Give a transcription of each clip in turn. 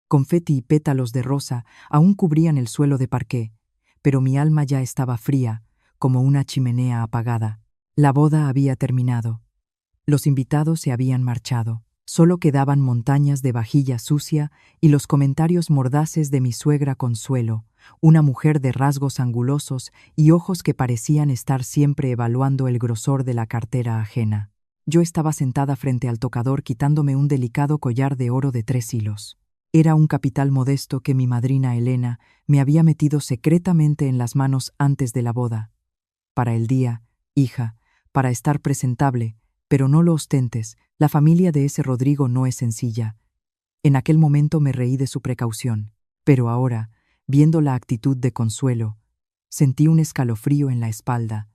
Confeti y pétalos de rosa aún cubrían el suelo de parqué, pero mi alma ya estaba fría, como una chimenea apagada. La boda había terminado. Los invitados se habían marchado. Solo quedaban montañas de vajilla sucia y los comentarios mordaces de mi suegra Consuelo, una mujer de rasgos angulosos y ojos que parecían estar siempre evaluando el grosor de la cartera ajena. Yo estaba sentada frente al tocador quitándome un delicado collar de oro de 3 hilos. Era un capital modesto que mi madrina Elena me había metido secretamente en las manos antes de la boda. Para el día, hija, para estar presentable, pero no lo ostentes, la familia de ese Rodrigo no es sencilla. En aquel momento me reí de su precaución, pero ahora, viendo la actitud de Consuelo, sentí un escalofrío en la espalda.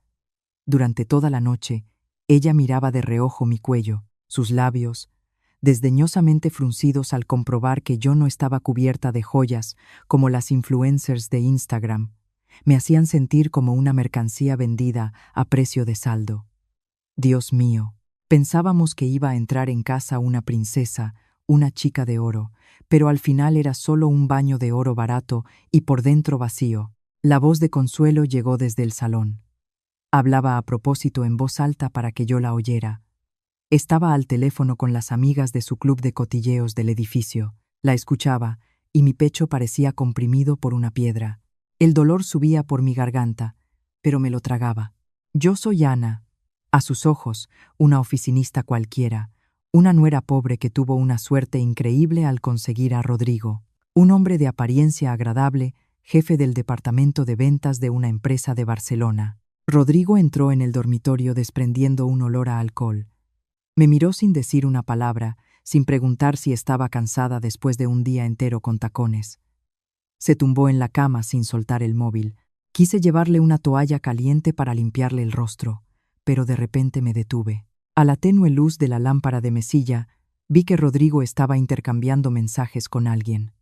Durante toda la noche, ella miraba de reojo mi cuello, sus labios, desdeñosamente fruncidos al comprobar que yo no estaba cubierta de joyas como las influencers de Instagram, me hacían sentir como una mercancía vendida a precio de saldo. Dios mío, pensábamos que iba a entrar en casa una princesa, una chica de oro, pero al final era solo un baño de oro barato y por dentro vacío. La voz de Consuelo llegó desde el salón. Hablaba a propósito en voz alta para que yo la oyera. Estaba al teléfono con las amigas de su club de cotilleos del edificio. La escuchaba, y mi pecho parecía comprimido por una piedra. El dolor subía por mi garganta, pero me lo tragaba. Yo soy Ana. A sus ojos, una oficinista cualquiera, una nuera pobre que tuvo una suerte increíble al conseguir a Rodrigo, un hombre de apariencia agradable, jefe del departamento de ventas de una empresa de Barcelona. Rodrigo entró en el dormitorio desprendiendo un olor a alcohol. Me miró sin decir una palabra, sin preguntar si estaba cansada después de un día entero con tacones. Se tumbó en la cama sin soltar el móvil. Quise llevarle una toalla caliente para limpiarle el rostro, pero de repente me detuve. A la tenue luz de la lámpara de mesilla, vi que Rodrigo estaba intercambiando mensajes con alguien.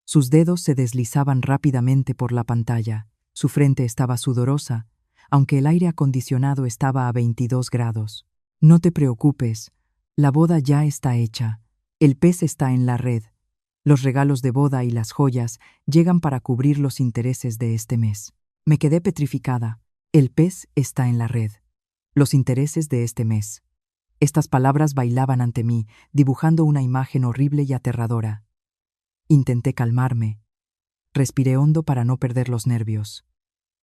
Sus dedos se deslizaban rápidamente por la pantalla. Su frente estaba sudorosa, aunque el aire acondicionado estaba a 22 grados. No te preocupes, la boda ya está hecha. El pez está en la red. Los regalos de boda y las joyas llegan para cubrir los intereses de este mes. Me quedé petrificada. El pez está en la red. Los intereses de este mes. Estas palabras bailaban ante mí, dibujando una imagen horrible y aterradora. Intenté calmarme. Respiré hondo para no perder los nervios.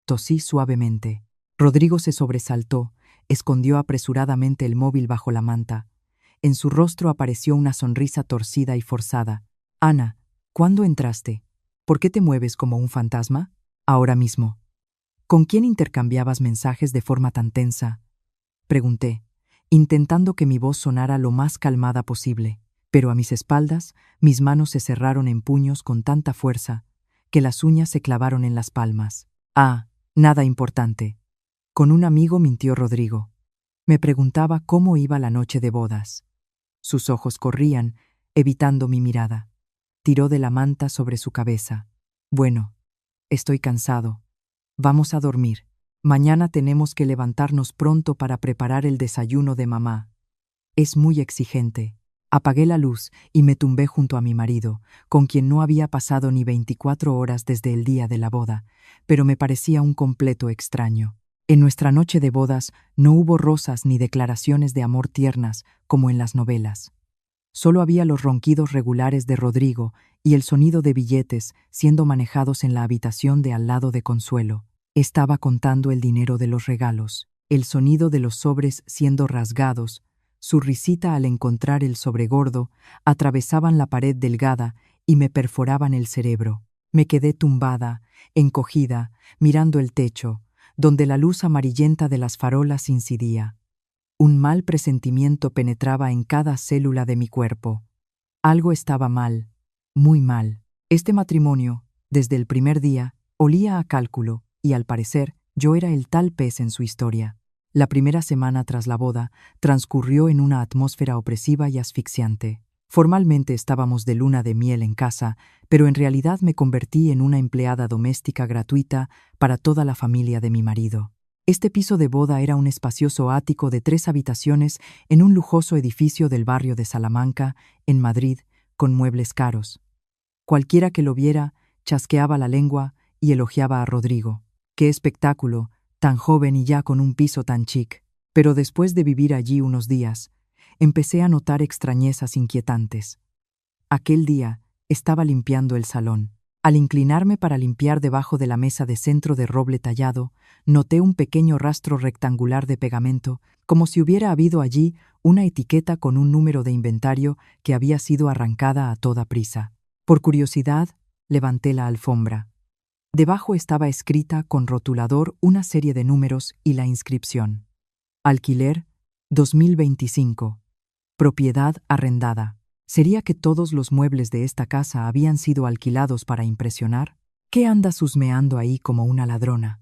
Tosí suavemente. Rodrigo se sobresaltó, escondió apresuradamente el móvil bajo la manta. En su rostro apareció una sonrisa torcida y forzada. Ana, ¿cuándo entraste? ¿Por qué te mueves como un fantasma? Ahora mismo. ¿Con quién intercambiabas mensajes de forma tan tensa? Pregunté, intentando que mi voz sonara lo más calmada posible, pero a mis espaldas, mis manos se cerraron en puños con tanta fuerza que las uñas se clavaron en las palmas. Ah, nada importante. Con un amigo, mintió Rodrigo. Me preguntaba cómo iba la noche de bodas. Sus ojos corrían, evitando mi mirada. Tiró de la manta sobre su cabeza. Bueno, estoy cansado. Vamos a dormir. Mañana tenemos que levantarnos pronto para preparar el desayuno de mamá. Es muy exigente. Apagué la luz y me tumbé junto a mi marido, con quien no había pasado ni 24 horas desde el día de la boda, pero me parecía un completo extraño. En nuestra noche de bodas no hubo rosas ni declaraciones de amor tiernas como en las novelas. Solo había los ronquidos regulares de Rodrigo y el sonido de billetes siendo manejados en la habitación de al lado de Consuelo. Estaba contando el dinero de los regalos, el sonido de los sobres siendo rasgados, su risita al encontrar el sobre gordo, atravesaban la pared delgada y me perforaban el cerebro. Me quedé tumbada, encogida, mirando el techo, donde la luz amarillenta de las farolas incidía. Un mal presentimiento penetraba en cada célula de mi cuerpo. Algo estaba mal, muy mal. Este matrimonio, desde el primer día, olía a cálculo, y al parecer, yo era el tal pez en su historia. La primera semana tras la boda transcurrió en una atmósfera opresiva y asfixiante. Formalmente estábamos de luna de miel en casa, pero en realidad me convertí en una empleada doméstica gratuita para toda la familia de mi marido. Este piso de boda era un espacioso ático de 3 habitaciones en un lujoso edificio del barrio de Salamanca, en Madrid, con muebles caros. Cualquiera que lo viera, chasqueaba la lengua y elogiaba a Rodrigo. ¡Qué espectáculo! Tan joven y ya con un piso tan chic. Pero después de vivir allí unos días, empecé a notar extrañezas inquietantes. Aquel día estaba limpiando el salón. Al inclinarme para limpiar debajo de la mesa de centro de roble tallado, noté un pequeño rastro rectangular de pegamento, como si hubiera habido allí una etiqueta con un número de inventario que había sido arrancada a toda prisa. Por curiosidad, levanté la alfombra. Debajo estaba escrita con rotulador una serie de números y la inscripción: Alquiler 2025. Propiedad arrendada. ¿Sería que todos los muebles de esta casa habían sido alquilados para impresionar? ¿Qué andas husmeando ahí como una ladrona?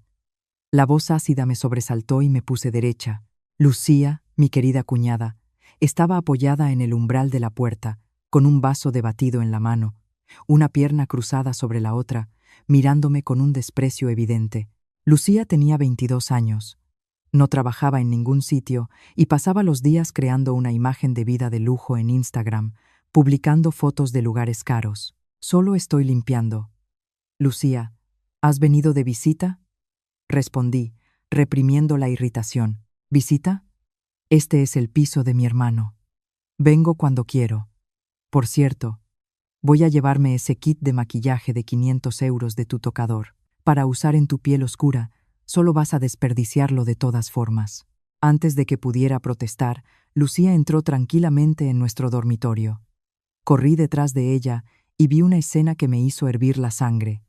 La voz ácida me sobresaltó y me puse derecha. Lucía, mi querida cuñada, estaba apoyada en el umbral de la puerta, con un vaso de batido en la mano, una pierna cruzada sobre la otra, mirándome con un desprecio evidente. Lucía tenía 22 años. No trabajaba en ningún sitio y pasaba los días creando una imagen de vida de lujo en Instagram, publicando fotos de lugares caros. Solo estoy limpiando. Lucía, ¿has venido de visita? Respondí, reprimiendo la irritación. ¿Visita? Este es el piso de mi hermano. Vengo cuando quiero. Por cierto, voy a llevarme ese kit de maquillaje de 500 euros de tu tocador. Para usar en tu piel oscura, solo vas a desperdiciarlo de todas formas. Antes de que pudiera protestar, Lucía entró tranquilamente en nuestro dormitorio. Corrí detrás de ella y vi una escena que me hizo hervir la sangre.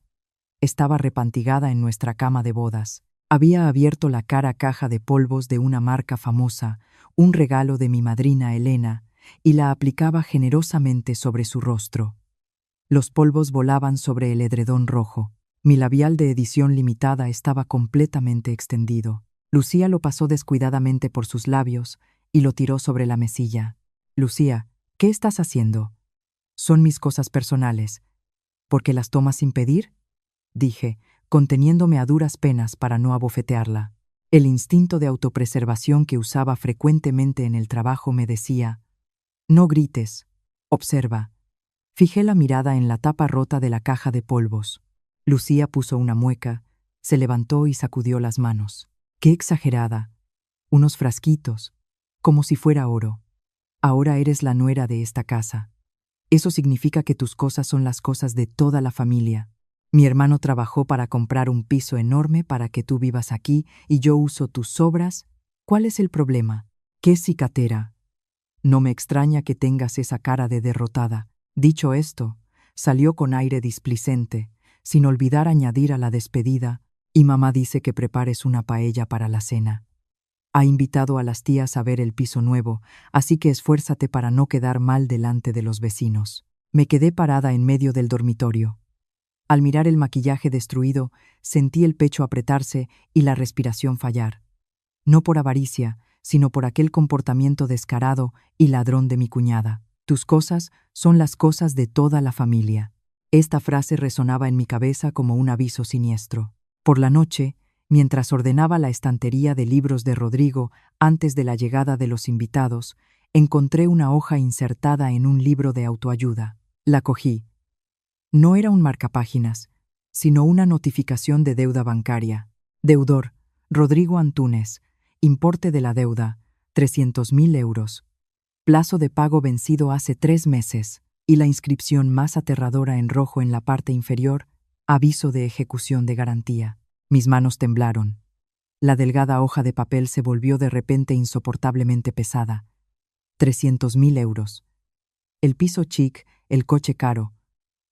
Estaba repantigada en nuestra cama de bodas. Había abierto la cara caja de polvos de una marca famosa, un regalo de mi madrina Elena, y la aplicaba generosamente sobre su rostro. Los polvos volaban sobre el edredón rojo. Mi labial de edición limitada estaba completamente extendido. Lucía lo pasó descuidadamente por sus labios y lo tiró sobre la mesilla. Lucía, ¿qué estás haciendo? Son mis cosas personales. ¿Por qué las tomas sin pedir? Dije, conteniéndome a duras penas para no abofetearla. El instinto de autopreservación que usaba frecuentemente en el trabajo me decía: no grites, observa. Fijé la mirada en la tapa rota de la caja de polvos. Lucía puso una mueca, se levantó y sacudió las manos. ¡Qué exagerada! Unos frasquitos, como si fuera oro. Ahora eres la nuera de esta casa. Eso significa que tus cosas son las cosas de toda la familia. Mi hermano trabajó para comprar un piso enorme para que tú vivas aquí y yo uso tus sobras. ¿Cuál es el problema? ¡Qué cicatera! No me extraña que tengas esa cara de derrotada. Dicho esto, salió con aire displicente, sin olvidar añadir a la despedida: y mamá dice que prepares una paella para la cena. Ha invitado a las tías a ver el piso nuevo, así que esfuérzate para no quedar mal delante de los vecinos. Me quedé parada en medio del dormitorio. Al mirar el maquillaje destruido, sentí el pecho apretarse y la respiración fallar. No por avaricia, sino por aquel comportamiento descarado y ladrón de mi cuñada. Tus cosas son las cosas de toda la familia. Esta frase resonaba en mi cabeza como un aviso siniestro. Por la noche, mientras ordenaba la estantería de libros de Rodrigo antes de la llegada de los invitados, encontré una hoja insertada en un libro de autoayuda. La cogí. No era un marcapáginas, sino una notificación de deuda bancaria. Deudor: Rodrigo Antúnez. Importe de la deuda: 300.000 euros. Plazo de pago vencido hace 3 meses. Y la inscripción más aterradora en rojo en la parte inferior: aviso de ejecución de garantía. Mis manos temblaron. La delgada hoja de papel se volvió de repente insoportablemente pesada. 300.000 euros. El piso chic, el coche caro.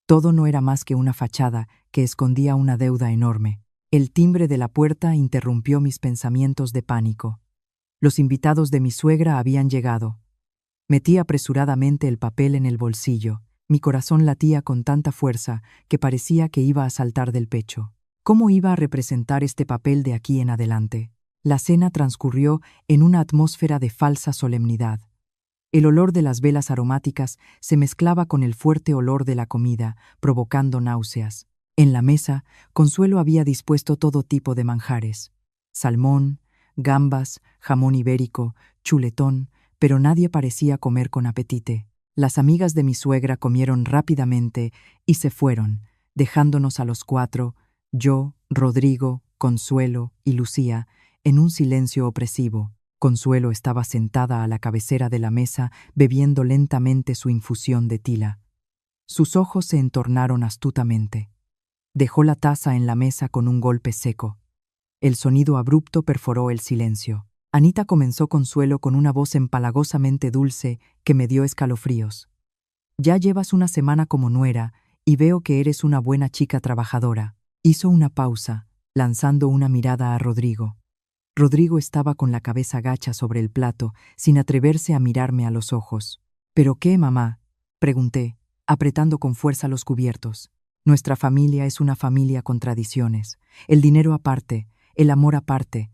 Todo no era más que una fachada que escondía una deuda enorme. El timbre de la puerta interrumpió mis pensamientos de pánico. Los invitados de mi suegra habían llegado. Metí apresuradamente el papel en el bolsillo. Mi corazón latía con tanta fuerza que parecía que iba a saltar del pecho. ¿Cómo iba a representar este papel de aquí en adelante? La cena transcurrió en una atmósfera de falsa solemnidad. El olor de las velas aromáticas se mezclaba con el fuerte olor de la comida, provocando náuseas. En la mesa, Consuelo había dispuesto todo tipo de manjares: salmón, gambas, jamón ibérico, chuletón, pero nadie parecía comer con apetite. Las amigas de mi suegra comieron rápidamente y se fueron, dejándonos a los cuatro, yo, Rodrigo, Consuelo y Lucía, en un silencio opresivo. Consuelo estaba sentada a la cabecera de la mesa bebiendo lentamente su infusión de tila. Sus ojos se entornaron astutamente. Dejó la taza en la mesa con un golpe seco. El sonido abrupto perforó el silencio. Anita comenzó Consuelo con una voz empalagosamente dulce que me dio escalofríos. Ya llevas una semana como nuera y veo que eres una buena chica trabajadora. Hizo una pausa, lanzando una mirada a Rodrigo. Rodrigo estaba con la cabeza gacha sobre el plato, sin atreverse a mirarme a los ojos. ¿Pero qué, mamá?, pregunté, apretando con fuerza los cubiertos. Nuestra familia es una familia con tradiciones. El dinero aparte, el amor aparte.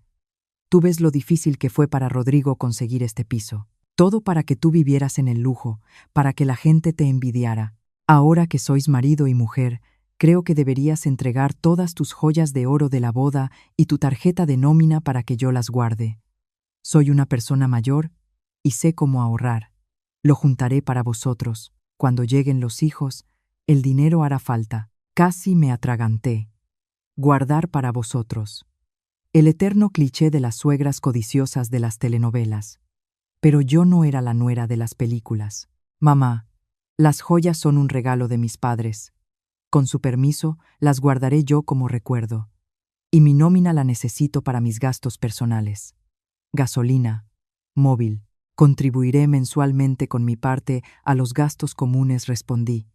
Tú ves lo difícil que fue para Rodrigo conseguir este piso. Todo para que tú vivieras en el lujo, para que la gente te envidiara. Ahora que sois marido y mujer, creo que deberías entregar todas tus joyas de oro de la boda y tu tarjeta de nómina para que yo las guarde. Soy una persona mayor y sé cómo ahorrar. Lo juntaré para vosotros. Cuando lleguen los hijos, el dinero hará falta. Casi me atraganté. Guardar para vosotros. El eterno cliché de las suegras codiciosas de las telenovelas. Pero yo no era la nuera de las películas. Mamá, las joyas son un regalo de mis padres. Con su permiso, las guardaré yo como recuerdo. Y mi nómina la necesito para mis gastos personales. Gasolina, móvil. Contribuiré mensualmente con mi parte a los gastos comunes, respondí,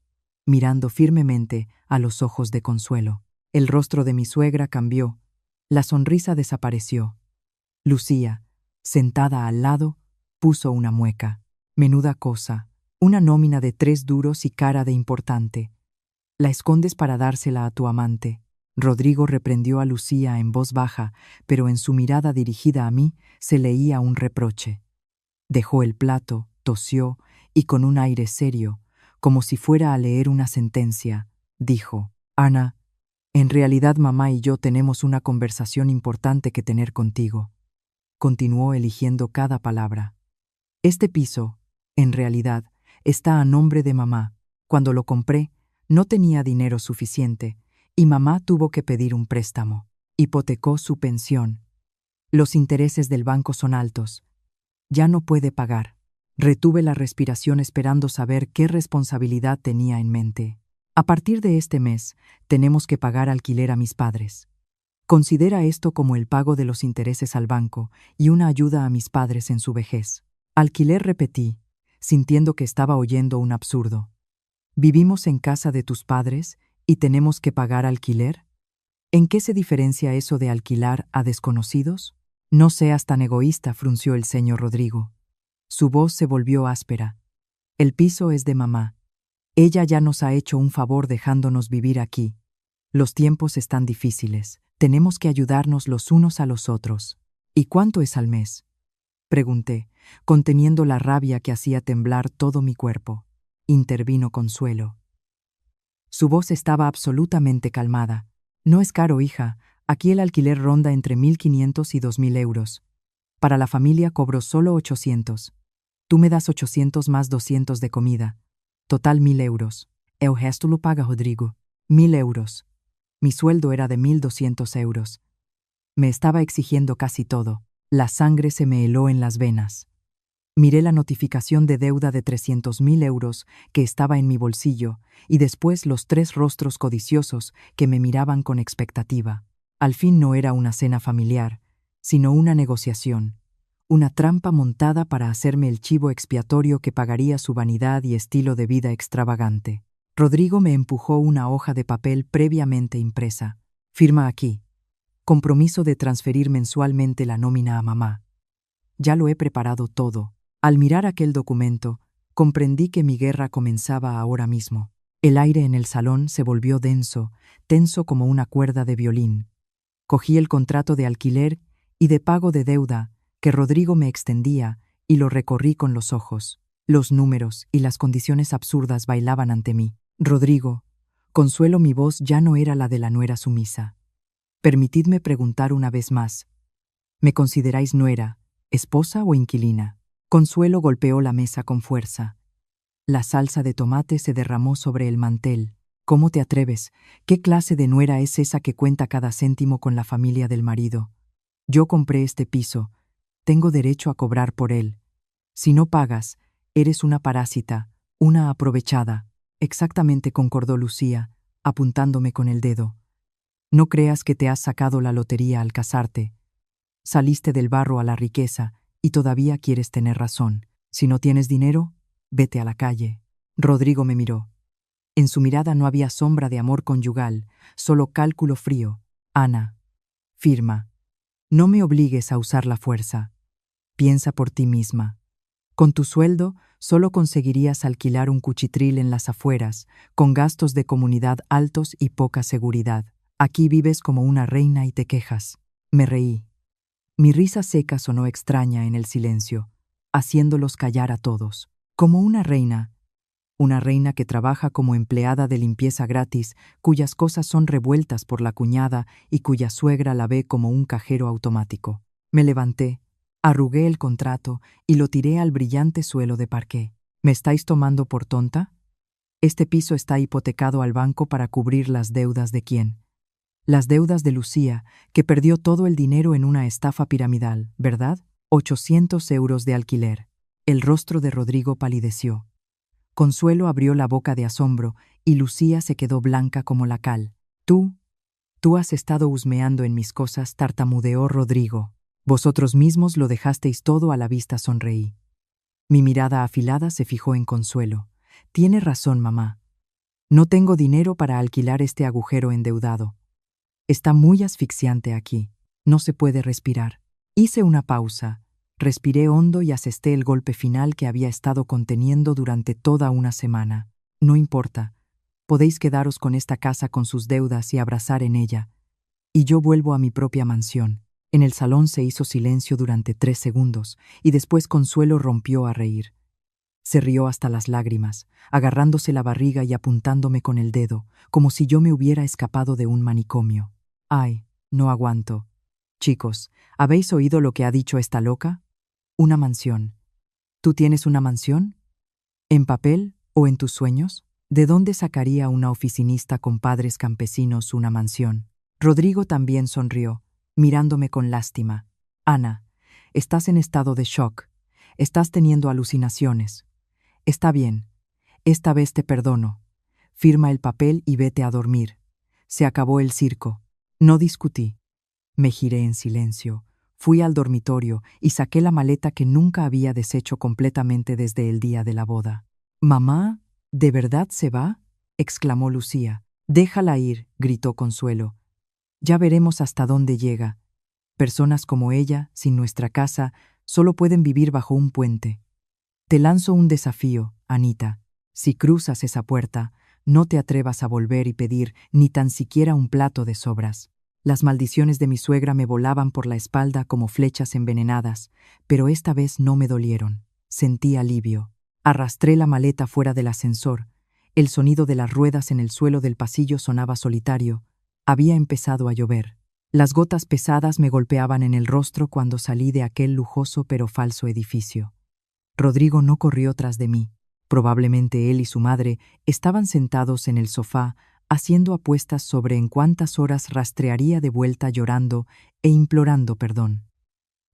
mirando firmemente a los ojos de Consuelo. El rostro de mi suegra cambió. La sonrisa desapareció. Lucía, sentada al lado, puso una mueca. Menuda cosa, una nómina de 3 duros y cara de importante. La escondes para dársela a tu amante. Rodrigo reprendió a Lucía en voz baja, pero en su mirada dirigida a mí se leía un reproche. Dejó el plato, tosió y con un aire serio, como si fuera a leer una sentencia, dijo: Ana, en realidad mamá y yo tenemos una conversación importante que tener contigo. Continuó eligiendo cada palabra. Este piso, en realidad, está a nombre de mamá. Cuando lo compré, no tenía dinero suficiente, y mamá tuvo que pedir un préstamo. Hipotecó su pensión. Los intereses del banco son altos. Ya no puede pagar. Retuve la respiración esperando saber qué responsabilidad tenía en mente. A partir de este mes, tenemos que pagar alquiler a mis padres. Considera esto como el pago de los intereses al banco y una ayuda a mis padres en su vejez. Alquiler, repetí, sintiendo que estaba oyendo un absurdo. ¿Vivimos en casa de tus padres y tenemos que pagar alquiler? ¿En qué se diferencia eso de alquilar a desconocidos? No seas tan egoísta, frunció el ceño Rodrigo. Su voz se volvió áspera. El piso es de mamá. Ella ya nos ha hecho un favor dejándonos vivir aquí. Los tiempos están difíciles. Tenemos que ayudarnos los unos a los otros. ¿Y cuánto es al mes?, pregunté, conteniendo la rabia que hacía temblar todo mi cuerpo. Intervino Consuelo. Su voz estaba absolutamente calmada. No es caro, hija. Aquí el alquiler ronda entre 1.500 y 2.000 euros. Para la familia cobro solo 800. Tú me das 800 más 200 de comida. Total 1.000 euros. El resto lo paga Rodrigo. 1.000 euros. Mi sueldo era de 1.200 euros. Me estaba exigiendo casi todo. La sangre se me heló en las venas. Miré la notificación de deuda de 300.000 euros que estaba en mi bolsillo y después los 3 rostros codiciosos que me miraban con expectativa. Al fin no era una cena familiar, sino una negociación, una trampa montada para hacerme el chivo expiatorio que pagaría su vanidad y estilo de vida extravagante. Rodrigo me empujó una hoja de papel previamente impresa. Firma aquí. Compromiso de transferir mensualmente la nómina a mamá. Ya lo he preparado todo. Al mirar aquel documento, comprendí que mi guerra comenzaba ahora mismo. El aire en el salón se volvió denso, tenso como una cuerda de violín. Cogí el contrato de alquiler y de pago de deuda que Rodrigo me extendía y lo recorrí con los ojos. Los números y las condiciones absurdas bailaban ante mí. Rodrigo, Consuelo, mi voz ya no era la de la nuera sumisa. Permitidme preguntar una vez más. ¿Me consideráis nuera, esposa o inquilina? Consuelo golpeó la mesa con fuerza. La salsa de tomate se derramó sobre el mantel. ¿Cómo te atreves? ¿Qué clase de nuera es esa que cuenta cada céntimo con la familia del marido? Yo compré este piso. Tengo derecho a cobrar por él. Si no pagas, eres una parásita, una aprovechada. Exactamente, concordó Lucía, apuntándome con el dedo. No creas que te has sacado la lotería al casarte. Saliste del barro a la riqueza y todavía quieres tener razón. Si no tienes dinero, vete a la calle. Rodrigo me miró. En su mirada no había sombra de amor conyugal, solo cálculo frío. Ana, firma. No me obligues a usar la fuerza. Piensa por ti misma. Con tu sueldo, solo conseguirías alquilar un cuchitril en las afueras, con gastos de comunidad altos y poca seguridad. Aquí vives como una reina y te quejas. Me reí. Mi risa seca sonó extraña en el silencio, haciéndolos callar a todos. Como una reina que trabaja como empleada de limpieza gratis, cuyas cosas son revueltas por la cuñada y cuya suegra la ve como un cajero automático. Me levanté, arrugué el contrato y lo tiré al brillante suelo de parqué. ¿Me estáis tomando por tonta? Este piso está hipotecado al banco para cubrir las deudas de quién. Las deudas de Lucía, que perdió todo el dinero en una estafa piramidal, ¿verdad? 800 euros de alquiler. El rostro de Rodrigo palideció. Consuelo abrió la boca de asombro y Lucía se quedó blanca como la cal. Tú has estado husmeando en mis cosas, tartamudeó Rodrigo. Vosotros mismos lo dejasteis todo a la vista, sonreí. Mi mirada afilada se fijó en Consuelo. Tiene razón, mamá. No tengo dinero para alquilar este agujero endeudado. Está muy asfixiante aquí. No se puede respirar. Hice una pausa. Respiré hondo y asesté el golpe final que había estado conteniendo durante toda una semana. No importa. Podéis quedaros con esta casa con sus deudas y abrazar en ella. Y yo vuelvo a mi propia mansión. En el salón se hizo silencio durante 3 segundos, y después Consuelo rompió a reír. Se rió hasta las lágrimas, agarrándose la barriga y apuntándome con el dedo, como si yo me hubiera escapado de un manicomio. Ay, no aguanto. Chicos, ¿habéis oído lo que ha dicho esta loca? Una mansión. ¿Tú tienes una mansión? ¿En papel o en tus sueños? ¿De dónde sacaría una oficinista con padres campesinos una mansión? Rodrigo también sonrió, mirándome con lástima. Ana, estás en estado de shock. Estás teniendo alucinaciones. Está bien. Esta vez te perdono. Firma el papel y vete a dormir. Se acabó el circo. No discutí. Me giré en silencio. Fui al dormitorio y saqué la maleta que nunca había deshecho completamente desde el día de la boda. «Mamá, ¿de verdad se va?», exclamó Lucía. «Déjala ir», gritó Consuelo. «Ya veremos hasta dónde llega. Personas como ella, sin nuestra casa, solo pueden vivir bajo un puente. Te lanzo un desafío, Anita. Si cruzas esa puerta, no te atrevas a volver y pedir ni tan siquiera un plato de sobras». Las maldiciones de mi suegra me volaban por la espalda como flechas envenenadas, pero esta vez no me dolieron. Sentí alivio. Arrastré la maleta fuera del ascensor. El sonido de las ruedas en el suelo del pasillo sonaba solitario. Había empezado a llover. Las gotas pesadas me golpeaban en el rostro cuando salí de aquel lujoso pero falso edificio. Rodrigo no corrió tras de mí. Probablemente él y su madre estaban sentados en el sofá, haciendo apuestas sobre en cuántas horas rastrearía de vuelta llorando e implorando perdón.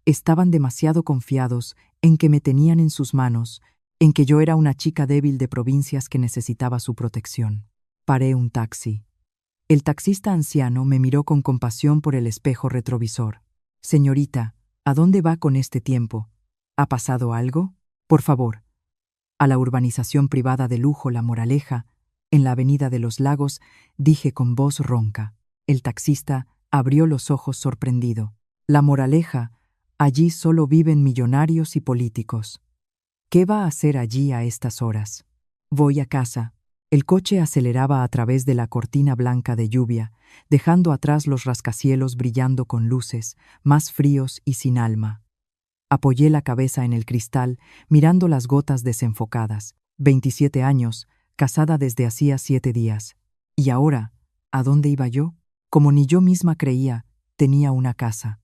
Estaban demasiado confiados en que me tenían en sus manos, en que yo era una chica débil de provincias que necesitaba su protección. Paré un taxi. El taxista anciano me miró con compasión por el espejo retrovisor. «Señorita, ¿a dónde va con este tiempo? ¿Ha pasado algo? Por favor». «A la urbanización privada de lujo La Moraleja, en la Avenida de los Lagos», dije con voz ronca. El taxista abrió los ojos sorprendido. «La Moraleja, allí solo viven millonarios y políticos. ¿Qué va a hacer allí a estas horas?» «Voy a casa». El coche aceleraba a través de la cortina blanca de lluvia, dejando atrás los rascacielos brillando con luces, más fríos y sin alma. Apoyé la cabeza en el cristal, mirando las gotas desenfocadas. 27 años, casada desde hacía 7 días. Y ahora, ¿a dónde iba yo? Como ni yo misma creía, tenía una casa.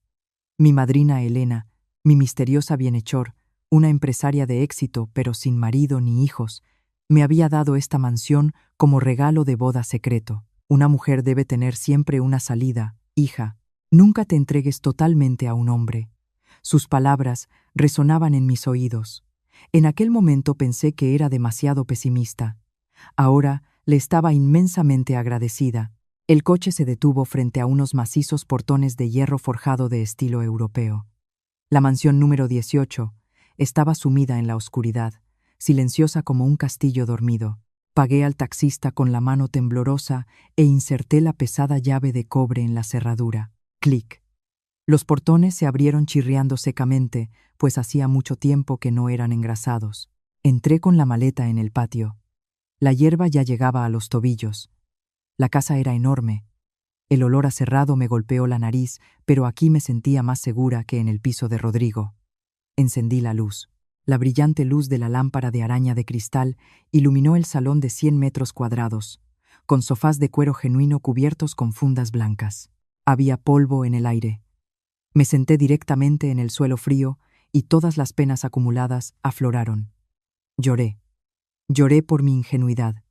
Mi madrina Elena, mi misteriosa bienhechor, una empresaria de éxito pero sin marido ni hijos, Me había dado esta mansión como regalo de boda secreto. Una mujer debe tener siempre una salida, hija. Nunca te entregues totalmente a un hombre. Sus palabras resonaban en mis oídos. En aquel momento pensé que era demasiado pesimista. Ahora le estaba inmensamente agradecida. El coche se detuvo frente a unos macizos portones de hierro forjado de estilo europeo. La mansión número 18 estaba sumida en la oscuridad, silenciosa como un castillo dormido. Pagué al taxista con la mano temblorosa e inserté la pesada llave de cobre en la cerradura. Clic. Los portones se abrieron chirriando secamente, pues hacía mucho tiempo que no eran engrasados. Entré con la maleta en el patio. La hierba ya llegaba a los tobillos. La casa era enorme. El olor a cerrado me golpeó la nariz, pero aquí me sentía más segura que en el piso de Rodrigo. Encendí la luz. La brillante luz de la lámpara de araña de cristal iluminó el salón de 100 metros cuadrados, con sofás de cuero genuino cubiertos con fundas blancas. Había polvo en el aire. Me senté directamente en el suelo frío y todas las penas acumuladas afloraron. Lloré. Lloré por mi ingenuidad.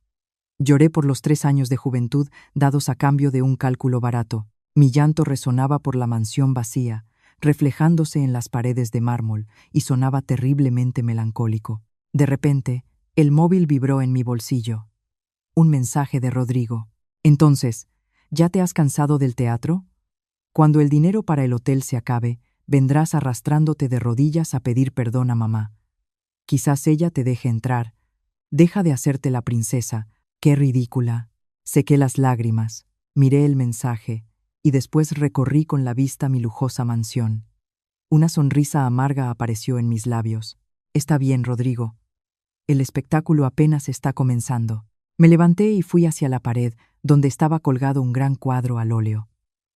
Lloré por los 3 años de juventud dados a cambio de un cálculo barato. Mi llanto resonaba por la mansión vacía, reflejándose en las paredes de mármol, y sonaba terriblemente melancólico. De repente, el móvil vibró en mi bolsillo. Un mensaje de Rodrigo. Entonces, ¿ya te has cansado del teatro? Cuando el dinero para el hotel se acabe, vendrás arrastrándote de rodillas a pedir perdón a mamá. Quizás ella te deje entrar. Deja de hacerte la princesa. ¡Qué ridícula! Sequé las lágrimas, miré el mensaje y después recorrí con la vista mi lujosa mansión. Una sonrisa amarga apareció en mis labios. Está bien, Rodrigo. El espectáculo apenas está comenzando. Me levanté y fui hacia la pared, donde estaba colgado un gran cuadro al óleo.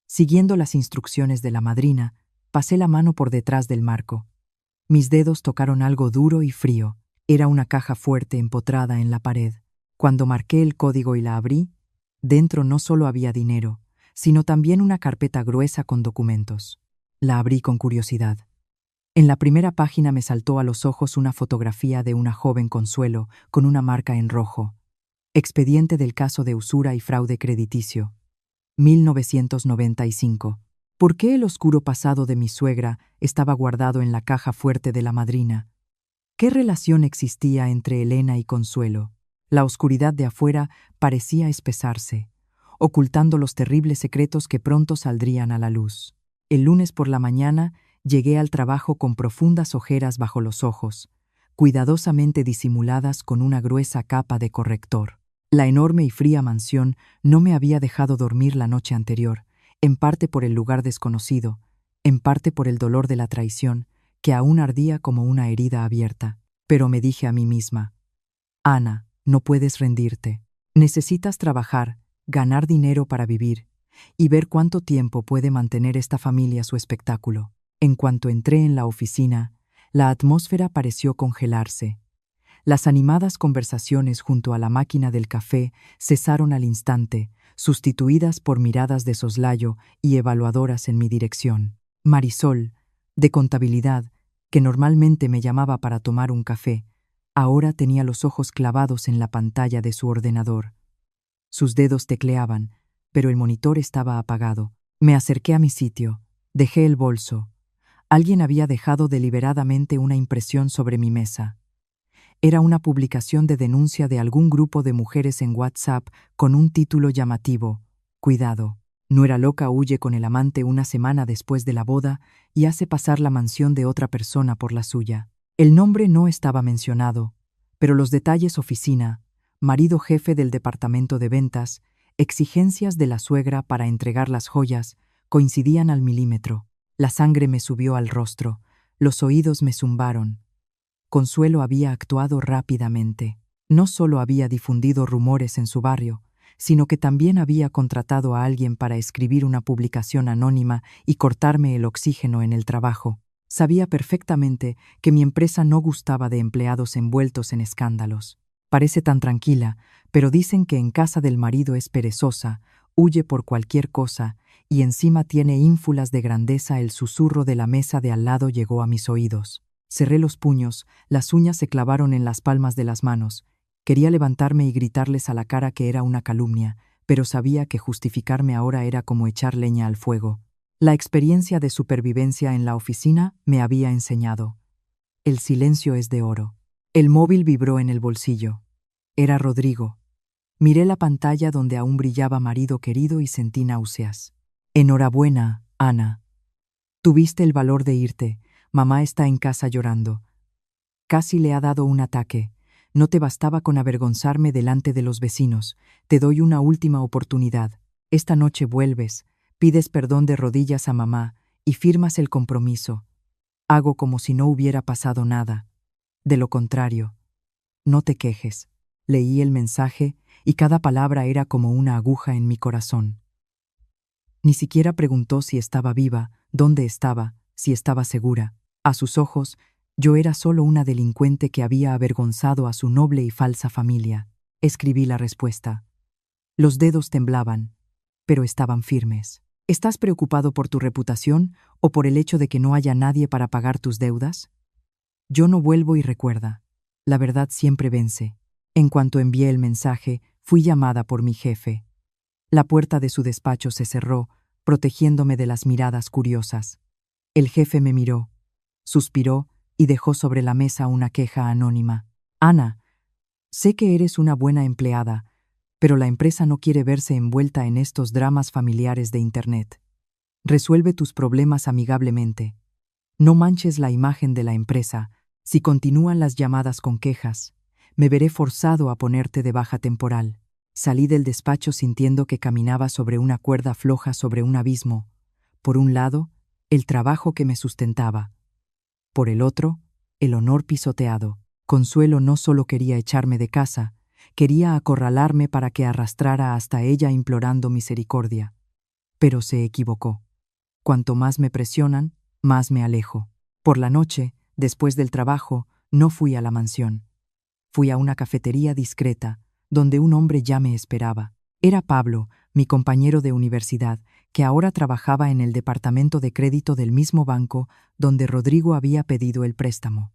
Siguiendo las instrucciones de la madrina, pasé la mano por detrás del marco. Mis dedos tocaron algo duro y frío. Era una caja fuerte empotrada en la pared. Cuando marqué el código y la abrí, dentro no solo había dinero, sino también una carpeta gruesa con documentos. La abrí con curiosidad. En la primera página me saltó a los ojos una fotografía de una joven Consuelo con una marca en rojo. Expediente del caso de usura y fraude crediticio. 1995. ¿Por qué el oscuro pasado de mi suegra estaba guardado en la caja fuerte de la madrina? ¿Qué relación existía entre Elena y Consuelo? La oscuridad de afuera parecía espesarse, ocultando los terribles secretos que pronto saldrían a la luz. El lunes por la mañana llegué al trabajo con profundas ojeras bajo los ojos, cuidadosamente disimuladas con una gruesa capa de corrector. La enorme y fría mansión no me había dejado dormir la noche anterior, en parte por el lugar desconocido, en parte por el dolor de la traición, que aún ardía como una herida abierta. Pero me dije a mí misma: Ana, no puedes rendirte. Necesitas trabajar, ganar dinero para vivir, y ver cuánto tiempo puede mantener esta familia su espectáculo. En cuanto entré en la oficina, la atmósfera pareció congelarse. Las animadas conversaciones junto a la máquina del café cesaron al instante, sustituidas por miradas de soslayo y evaluadoras en mi dirección. Marisol, de contabilidad, que normalmente me llamaba para tomar un café, ahora tenía los ojos clavados en la pantalla de su ordenador. Sus dedos tecleaban, pero el monitor estaba apagado. Me acerqué a mi sitio, dejé el bolso. Alguien había dejado deliberadamente una impresión sobre mi mesa. Era una publicación de denuncia de algún grupo de mujeres en WhatsApp con un título llamativo: Cuidado, nuera loca huye con el amante una semana después de la boda y hace pasar la mansión de otra persona por la suya. El nombre no estaba mencionado, pero los detalles: oficina, marido jefe del departamento de ventas, exigencias de la suegra para entregar las joyas, coincidían al milímetro. La sangre me subió al rostro, los oídos me zumbaron. Consuelo había actuado rápidamente. No solo había difundido rumores en su barrio, sino que también había contratado a alguien para escribir una publicación anónima y cortarme el oxígeno en el trabajo. Sabía perfectamente que mi empresa no gustaba de empleados envueltos en escándalos. Parece tan tranquila, pero dicen que en casa del marido es perezosa, huye por cualquier cosa y encima tiene ínfulas de grandeza. El susurro de la mesa de al lado llegó a mis oídos. Cerré los puños, las uñas se clavaron en las palmas de las manos. Quería levantarme y gritarles a la cara que era una calumnia, pero sabía que justificarme ahora era como echar leña al fuego. La experiencia de supervivencia en la oficina me había enseñado. El silencio es de oro. El móvil vibró en el bolsillo. Era Rodrigo. Miré la pantalla donde aún brillaba marido querido y sentí náuseas. Enhorabuena, Ana. Tuviste el valor de irte. Mamá está en casa llorando. Casi le ha dado un ataque. No te bastaba con avergonzarme delante de los vecinos. Te doy una última oportunidad. Esta noche vuelves, pides perdón de rodillas a mamá y firmas el compromiso. Hago como si no hubiera pasado nada. De lo contrario, no te quejes. Leí el mensaje y cada palabra era como una aguja en mi corazón. Ni siquiera preguntó si estaba viva, dónde estaba, si estaba segura. A sus ojos, yo era solo una delincuente que había avergonzado a su noble y falsa familia. Escribí la respuesta. Los dedos temblaban, pero estaban firmes. ¿Estás preocupado por tu reputación o por el hecho de que no haya nadie para pagar tus deudas? Yo no vuelvo y recuerda. La verdad siempre vence. En cuanto envié el mensaje, fui llamada por mi jefe. La puerta de su despacho se cerró, protegiéndome de las miradas curiosas. El jefe me miró, suspiró y dejó sobre la mesa una queja anónima. Ana, sé que eres una buena empleada, pero la empresa no quiere verse envuelta en estos dramas familiares de Internet. Resuelve tus problemas amigablemente. No manches la imagen de la empresa. Si continúan las llamadas con quejas, me veré forzado a ponerte de baja temporal. Salí del despacho sintiendo que caminaba sobre una cuerda floja sobre un abismo. Por un lado, el trabajo que me sustentaba. Por el otro, el honor pisoteado. Consuelo no solo quería echarme de casa, quería acorralarme para que arrastrara hasta ella implorando misericordia. Pero se equivocó. Cuanto más me presionan, más me alejo. Por la noche, después del trabajo, no fui a la mansión. Fui a una cafetería discreta, donde un hombre ya me esperaba. Era Pablo, mi compañero de universidad, que ahora trabajaba en el departamento de crédito del mismo banco donde Rodrigo había pedido el préstamo.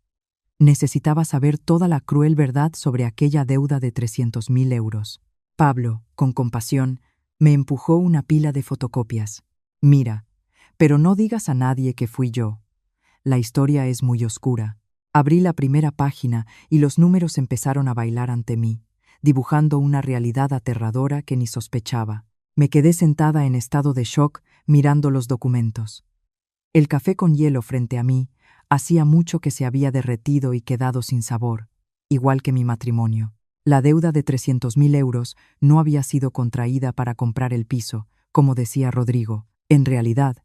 Necesitaba saber toda la cruel verdad sobre aquella deuda de 300.000 euros. Pablo, con compasión, me empujó una pila de fotocopias. Mira, pero no digas a nadie que fui yo. La historia es muy oscura. Abrí la primera página y los números empezaron a bailar ante mí, dibujando una realidad aterradora que ni sospechaba. Me quedé sentada en estado de shock mirando los documentos. El café con hielo frente a mí hacía mucho que se había derretido y quedado sin sabor, igual que mi matrimonio. La deuda de 300.000 euros no había sido contraída para comprar el piso, como decía Rodrigo. En realidad,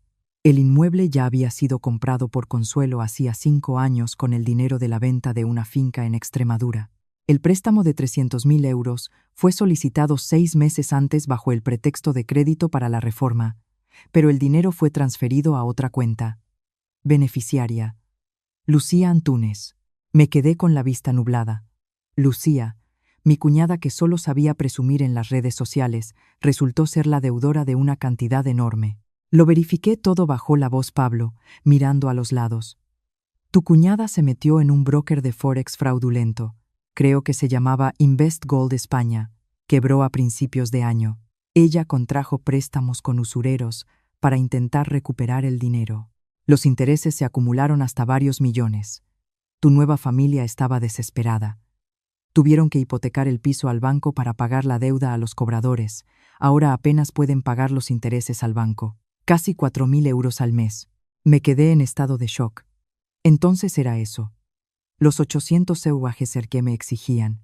el inmueble ya había sido comprado por Consuelo hacía 5 años con el dinero de la venta de una finca en Extremadura. El préstamo de 300.000 euros fue solicitado 6 meses antes bajo el pretexto de crédito para la reforma, pero el dinero fue transferido a otra cuenta. Beneficiaria: Lucía Antúnez. Me quedé con la vista nublada. Lucía, mi cuñada que solo sabía presumir en las redes sociales, resultó ser la deudora de una cantidad enorme. Lo verifiqué todo bajo la voz Pablo, mirando a los lados. Tu cuñada se metió en un broker de Forex fraudulento. Creo que se llamaba Invest Gold España. Quebró a principios de año. Ella contrajo préstamos con usureros para intentar recuperar el dinero. Los intereses se acumularon hasta varios millones. Tu nueva familia estaba desesperada. Tuvieron que hipotecar el piso al banco para pagar la deuda a los cobradores. Ahora apenas pueden pagar los intereses al banco. Casi 4.000 euros al mes. Me quedé en estado de shock. Entonces era eso. Los 800 euros que me exigían.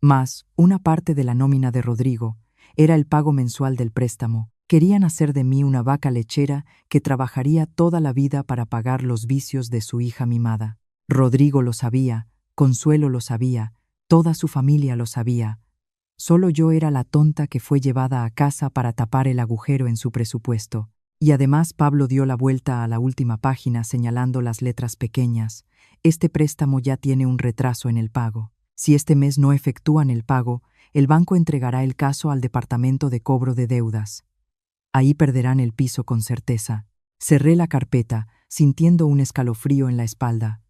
Más una parte de la nómina de Rodrigo. Era el pago mensual del préstamo. Querían hacer de mí una vaca lechera que trabajaría toda la vida para pagar los vicios de su hija mimada. Rodrigo lo sabía, Consuelo lo sabía, toda su familia lo sabía. Solo yo era la tonta que fue llevada a casa para tapar el agujero en su presupuesto. Y además Pablo dio la vuelta a la última página señalando las letras pequeñas. Este préstamo ya tiene un retraso en el pago. Si este mes no efectúan el pago, el banco entregará el caso al departamento de cobro de deudas. Ahí perderán el piso con certeza. Cerré la carpeta, sintiendo un escalofrío en la espalda.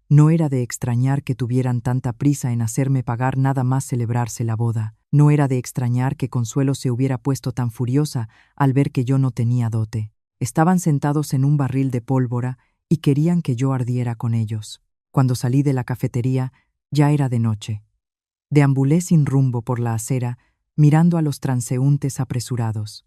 No era de extrañar que tuvieran tanta prisa en hacerme pagar nada más celebrarse la boda. No era de extrañar que Consuelo se hubiera puesto tan furiosa al ver que yo no tenía dote. Estaban sentados en un barril de pólvora y querían que yo ardiera con ellos. Cuando salí de la cafetería, ya era de noche. Deambulé sin rumbo por la acera, mirando a los transeúntes apresurados.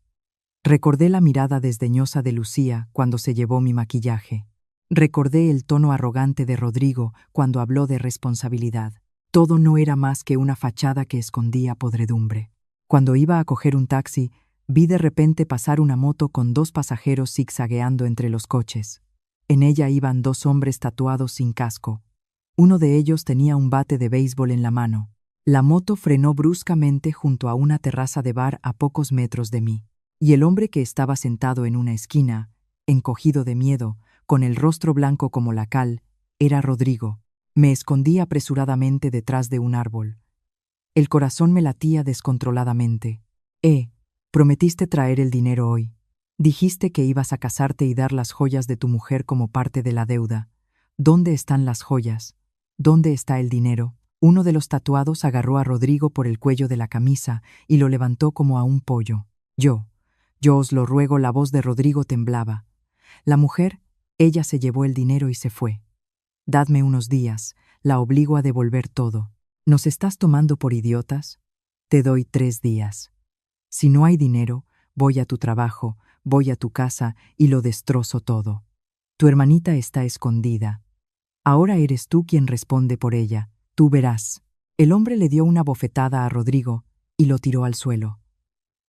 Recordé la mirada desdeñosa de Lucía cuando se llevó mi maquillaje. Recordé el tono arrogante de Rodrigo cuando habló de responsabilidad. Todo no era más que una fachada que escondía podredumbre. Cuando iba a coger un taxi, vi de repente pasar una moto con 2 pasajeros zigzagueando entre los coches. En ella iban 2 hombres tatuados sin casco. Uno de ellos tenía un bate de béisbol en la mano. La moto frenó bruscamente junto a una terraza de bar a pocos metros de mí. Y el hombre que estaba sentado en una esquina, encogido de miedo, con el rostro blanco como la cal, era Rodrigo. Me escondí apresuradamente detrás de un árbol. El corazón me latía descontroladamente. Prometiste traer el dinero hoy. Dijiste que ibas a casarte y dar las joyas de tu mujer como parte de la deuda. ¿Dónde están las joyas? ¿Dónde está el dinero? Uno de los tatuados agarró a Rodrigo por el cuello de la camisa y lo levantó como a un pollo. Yo os lo ruego, la voz de Rodrigo temblaba. La mujer, ella se llevó el dinero y se fue. Dadme unos días, la obligo a devolver todo. ¿Nos estás tomando por idiotas? Te doy 3 días. Si no hay dinero, voy a tu trabajo, voy a tu casa y lo destrozo todo. Tu hermanita está escondida. Ahora eres tú quien responde por ella. Tú verás. El hombre le dio una bofetada a Rodrigo y lo tiró al suelo.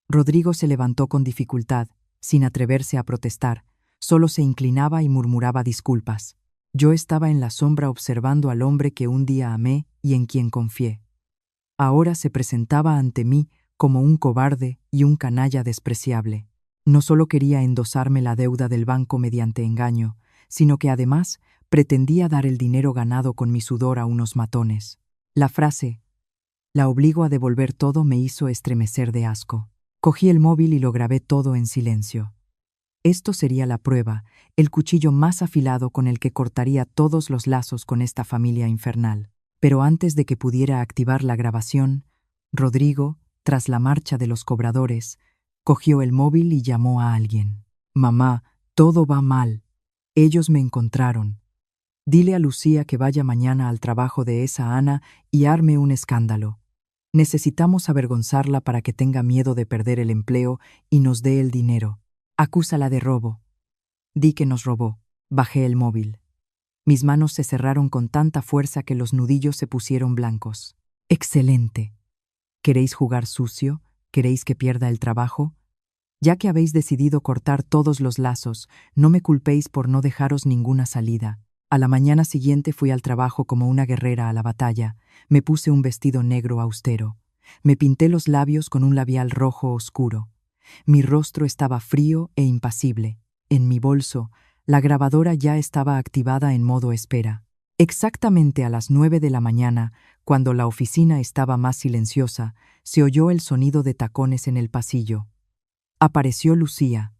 Rodrigo se levantó con dificultad, sin atreverse a protestar. Solo se inclinaba y murmuraba disculpas. Yo estaba en la sombra observando al hombre que un día amé y en quien confié. Ahora se presentaba ante mí como un cobarde y un canalla despreciable. No solo quería endosarme la deuda del banco mediante engaño, sino que además pretendía dar el dinero ganado con mi sudor a unos matones. La frase, la obligo a devolver todo, me hizo estremecer de asco. Cogí el móvil y lo grabé todo en silencio. Esto sería la prueba, el cuchillo más afilado con el que cortaría todos los lazos con esta familia infernal. Pero antes de que pudiera activar la grabación, Rodrigo, tras la marcha de los cobradores, cogió el móvil y llamó a alguien. Mamá, todo va mal. Ellos me encontraron. Dile a Lucía que vaya mañana al trabajo de esa Ana y arme un escándalo. Necesitamos avergonzarla para que tenga miedo de perder el empleo y nos dé el dinero. Acúsala de robo. Di que nos robó. Bajé el móvil. Mis manos se cerraron con tanta fuerza que los nudillos se pusieron blancos. Excelente. ¿Queréis jugar sucio? ¿Queréis que pierda el trabajo? Ya que habéis decidido cortar todos los lazos, no me culpéis por no dejaros ninguna salida. A la mañana siguiente fui al trabajo como una guerrera a la batalla. Me puse un vestido negro austero. Me pinté los labios con un labial rojo oscuro. Mi rostro estaba frío e impasible. En mi bolso, la grabadora ya estaba activada en modo espera. Exactamente a las 9 de la mañana, cuando la oficina estaba más silenciosa, se oyó el sonido de tacones en el pasillo. Apareció Lucía.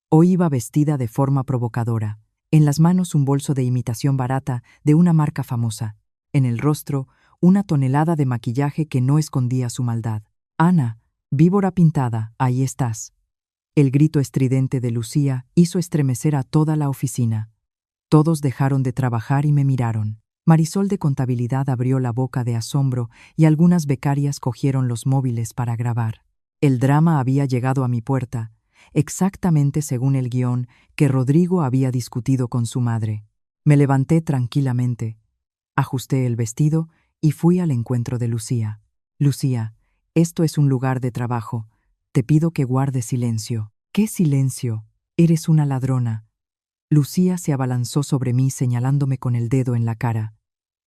Hoy iba vestida de forma provocadora. En las manos un bolso de imitación barata de una marca famosa. En el rostro, una tonelada de maquillaje que no escondía su maldad. Ana, víbora pintada, ahí estás. El grito estridente de Lucía hizo estremecer a toda la oficina. Todos dejaron de trabajar y me miraron. Marisol de Contabilidad abrió la boca de asombro y algunas becarias cogieron los móviles para grabar. El drama había llegado a mi puerta, exactamente según el guión que Rodrigo había discutido con su madre. Me levanté tranquilamente, ajusté el vestido y fui al encuentro de Lucía. Lucía, esto es un lugar de trabajo. Te pido que guardes silencio. ¿Qué silencio? Eres una ladrona. Lucía se abalanzó sobre mí señalándome con el dedo en la cara.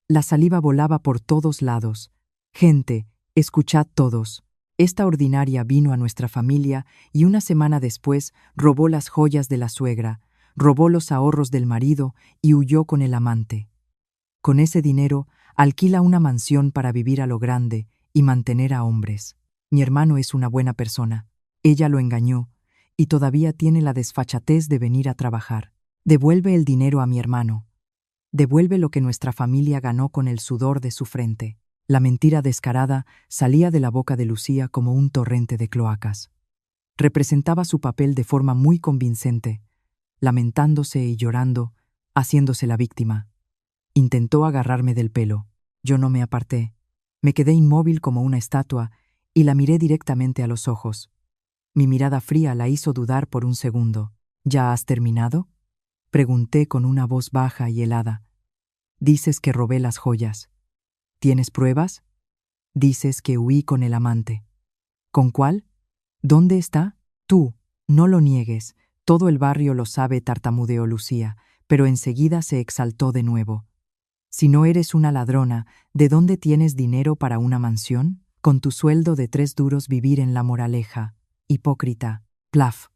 La saliva volaba por todos lados. Gente, escuchad todos. Esta ordinaria vino a nuestra familia y una semana después robó las joyas de la suegra, robó los ahorros del marido y huyó con el amante. Con ese dinero alquila una mansión para vivir a lo grande y mantener a hombres. Mi hermano es una buena persona. Ella lo engañó y todavía tiene la desfachatez de venir a trabajar. Devuelve el dinero a mi hermano. Devuelve lo que nuestra familia ganó con el sudor de su frente. La mentira descarada salía de la boca de Lucía como un torrente de cloacas. Representaba su papel de forma muy convincente, lamentándose y llorando, haciéndose la víctima. Intentó agarrarme del pelo. Yo no me aparté. Me quedé inmóvil como una estatua y la miré directamente a los ojos. Mi mirada fría la hizo dudar por un segundo. ¿Ya has terminado?, pregunté con una voz baja y helada. Dices que robé las joyas. ¿Tienes pruebas? Dices que huí con el amante. ¿Con cuál? ¿Dónde está? Tú, no lo niegues. Todo el barrio lo sabe, tartamudeó Lucía, pero enseguida se exaltó de nuevo. Si no eres una ladrona, ¿de dónde tienes dinero para una mansión? Con tu sueldo de 3 duros vivir en La Moraleja. Hipócrita. Plaf.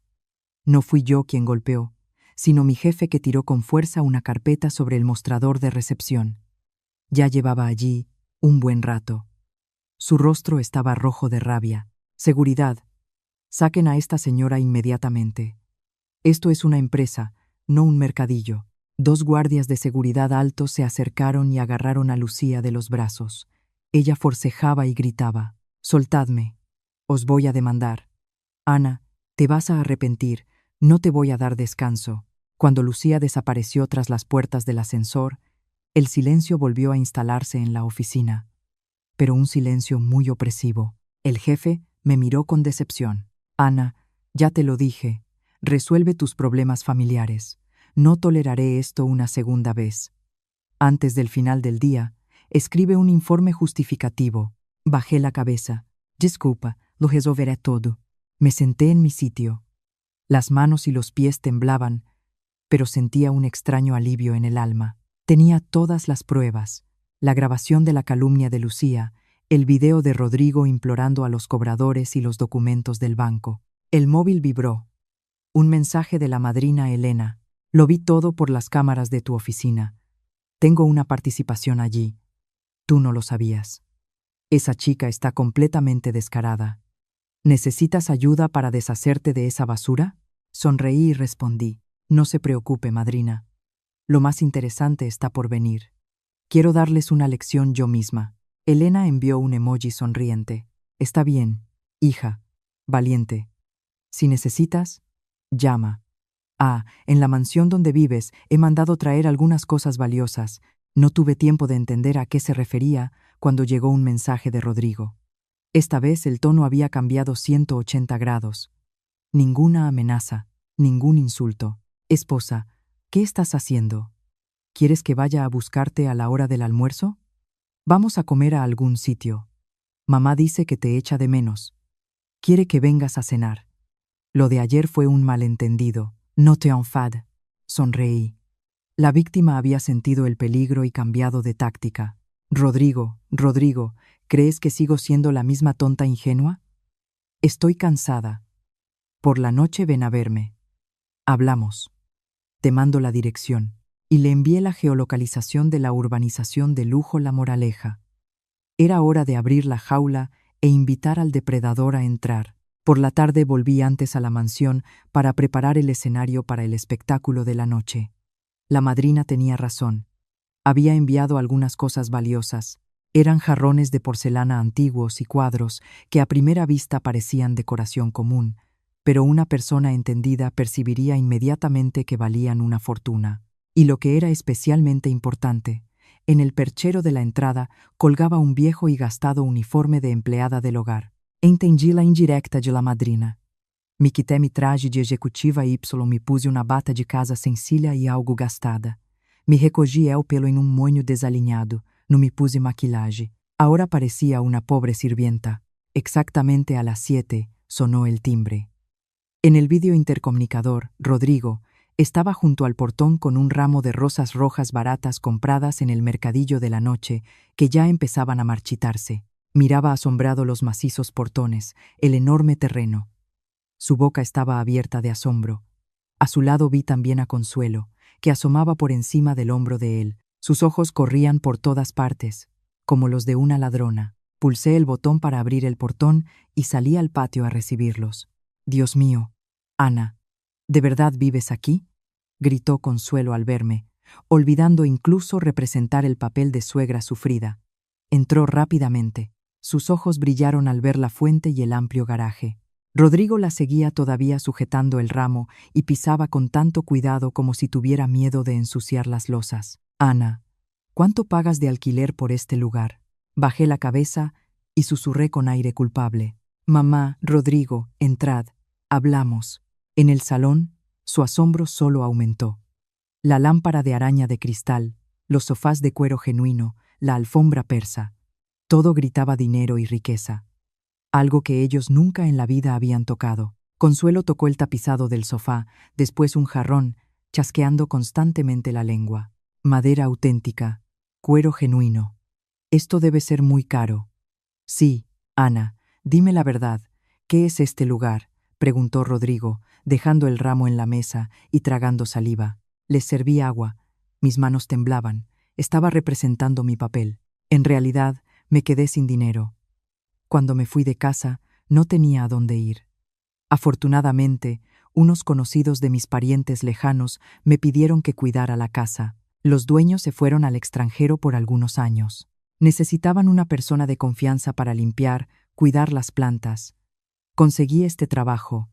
No fui yo quien golpeó, sino mi jefe que tiró con fuerza una carpeta sobre el mostrador de recepción. Ya llevaba allí un buen rato. Su rostro estaba rojo de rabia. Seguridad. Saquen a esta señora inmediatamente. Esto es una empresa, no un mercadillo. 2 guardias de seguridad altos se acercaron y agarraron a Lucía de los brazos. Ella forcejaba y gritaba: «Soltadme. Os voy a demandar. Ana, te vas a arrepentir. No te voy a dar descanso». Cuando Lucía desapareció tras las puertas del ascensor, el silencio volvió a instalarse en la oficina. Pero un silencio muy opresivo. El jefe me miró con decepción. «Ana, ya te lo dije. Resuelve tus problemas familiares. No toleraré esto una segunda vez. Antes del final del día, escribe un informe justificativo». Bajé la cabeza. «Disculpa, lo resolveré todo». Me senté en mi sitio. Las manos y los pies temblaban, pero sentía un extraño alivio en el alma. Tenía todas las pruebas: la grabación de la calumnia de Lucía, el video de Rodrigo implorando a los cobradores y los documentos del banco. El móvil vibró. Un mensaje de la madrina Elena. «Lo vi todo por las cámaras de tu oficina. Tengo una participación allí. Tú no lo sabías. Esa chica está completamente descarada. ¿Necesitas ayuda para deshacerte de esa basura?». Sonreí y respondí: «No se preocupe, madrina. Lo más interesante está por venir. Quiero darles una lección yo misma». Elena envió un emoji sonriente. «Está bien, hija. Valiente. Si necesitas, llama. Ah, en la mansión donde vives he mandado traer algunas cosas valiosas». No tuve tiempo de entender a qué se refería cuando llegó un mensaje de Rodrigo. Esta vez el tono había cambiado 180 grados. Ninguna amenaza, ningún insulto. «Esposa, ¿qué estás haciendo? ¿Quieres que vaya a buscarte a la hora del almuerzo? Vamos a comer a algún sitio. Mamá dice que te echa de menos. Quiere que vengas a cenar. Lo de ayer fue un malentendido. No te enfades». Sonreí. La víctima había sentido el peligro y cambiado de táctica. «Rodrigo, ¿crees que sigo siendo la misma tonta ingenua? Estoy cansada. Por la noche ven a verme. Hablamos. Te mando la dirección». Y le envié la geolocalización de la urbanización de lujo La Moraleja. Era hora de abrir la jaula e invitar al depredador a entrar. Por la tarde volví antes a la mansión para preparar el escenario para el espectáculo de la noche. La madrina tenía razón. Había enviado algunas cosas valiosas. Eran jarrones de porcelana antiguos y cuadros que a primera vista parecían decoración común, pero una persona entendida percibiría inmediatamente que valían una fortuna. Y lo que era especialmente importante, en el perchero de la entrada colgaba un viejo y gastado uniforme de empleada del hogar. Entendi la indirecta de la madrina. Me quitei mi traje de executiva Y, me puse uma bata de casa sencilla e algo gastada. Me recogí el pelo en un moño desalinhado, no me puse maquillaje. Ahora parecía una pobre sirvienta. Exactamente a las 7 sonó el timbre. En el vídeo intercomunicador, Rodrigo estaba junto al portón con un ramo de rosas rojas baratas compradas en el mercadillo de la noche que ya empezaban a marchitarse. Miraba asombrado los macizos portones, el enorme terreno. Su boca estaba abierta de asombro. A su lado vi también a Consuelo, que asomaba por encima del hombro de él. Sus ojos corrían por todas partes, como los de una ladrona. Pulsé el botón para abrir el portón y salí al patio a recibirlos. «Dios mío, Ana, ¿de verdad vives aquí?», gritó Consuelo al verme. olvidando incluso representar el papel de suegra sufrida. Entró rápidamente. Sus ojos brillaron al ver la fuente y el amplio garaje. Rodrigo la seguía todavía sujetando el ramo y pisaba con tanto cuidado como si tuviera miedo de ensuciar las losas. Ana, ¿cuánto pagas de alquiler por este lugar? Bajé la cabeza y susurré con aire culpable. Mamá, Rodrigo, entrad. Hablamos. En el salón, su asombro solo aumentó. La lámpara de araña de cristal, los sofás de cuero genuino, la alfombra persa. Todo gritaba dinero y riqueza. Algo que ellos nunca en la vida habían tocado. Consuelo tocó el tapizado del sofá, después un jarrón, chasqueando constantemente la lengua. Madera auténtica, cuero genuino. Esto debe ser muy caro. Sí, Ana, dime la verdad. ¿Qué es este lugar?, preguntó Rodrigo, dejando el ramo en la mesa y tragando saliva. Les serví agua. Mis manos temblaban. Estaba representando mi papel. En realidad, me quedé sin dinero. Cuando me fui de casa, no tenía a dónde ir. Afortunadamente, unos conocidos de mis parientes lejanos me pidieron que cuidara la casa. Los dueños se fueron al extranjero por algunos años. Necesitaban una persona de confianza para limpiar, cuidar las plantas. Conseguí este trabajo.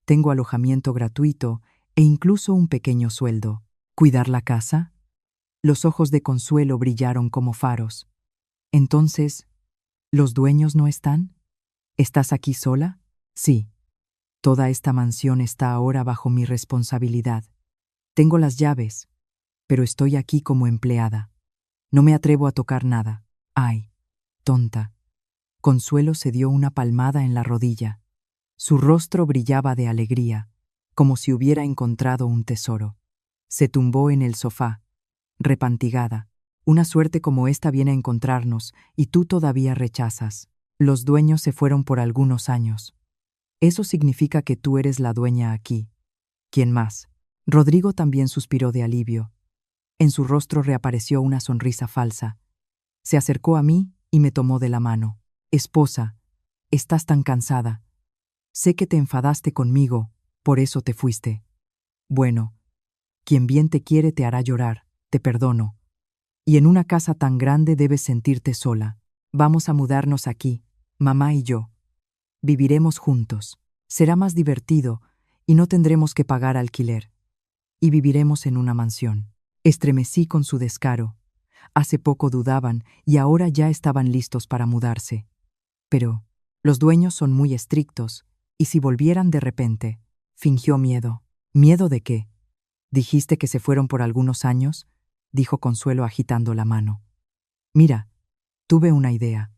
Tengo alojamiento gratuito e incluso un pequeño sueldo. ¿Cuidar la casa? Los ojos de Consuelo brillaron como faros. Entonces, ¿los dueños no están? ¿Estás aquí sola? Sí. Toda esta mansión está ahora bajo mi responsabilidad. Tengo las llaves, pero estoy aquí como empleada. No me atrevo a tocar nada. Ay, tonta. Consuelo se dio una palmada en la rodilla. Su rostro brillaba de alegría, como si hubiera encontrado un tesoro. Se tumbó en el sofá, repantigada. Una suerte como esta viene a encontrarnos, y tú todavía rechazas. Los dueños se fueron por algunos años. Eso significa que tú eres la dueña aquí. ¿Quién más? Rodrigo también suspiró de alivio. En su rostro reapareció una sonrisa falsa. Se acercó a mí y me tomó de la mano. Esposa, estás tan cansada. Sé que te enfadaste conmigo, por eso te fuiste. Bueno, quien bien te quiere te hará llorar, te perdono. Y en una casa tan grande debes sentirte sola. Vamos a mudarnos aquí, mamá y yo. Viviremos juntos. Será más divertido y no tendremos que pagar alquiler. Y viviremos en una mansión. Estremecí con su descaro. Hace poco dudaban y ahora ya estaban listos para mudarse. Pero los dueños son muy estrictos, y si volvieran de repente, fingió miedo. ¿Miedo de qué? ¿Dijiste que se fueron por algunos años?, dijo Consuelo agitando la mano. Mira, tuve una idea.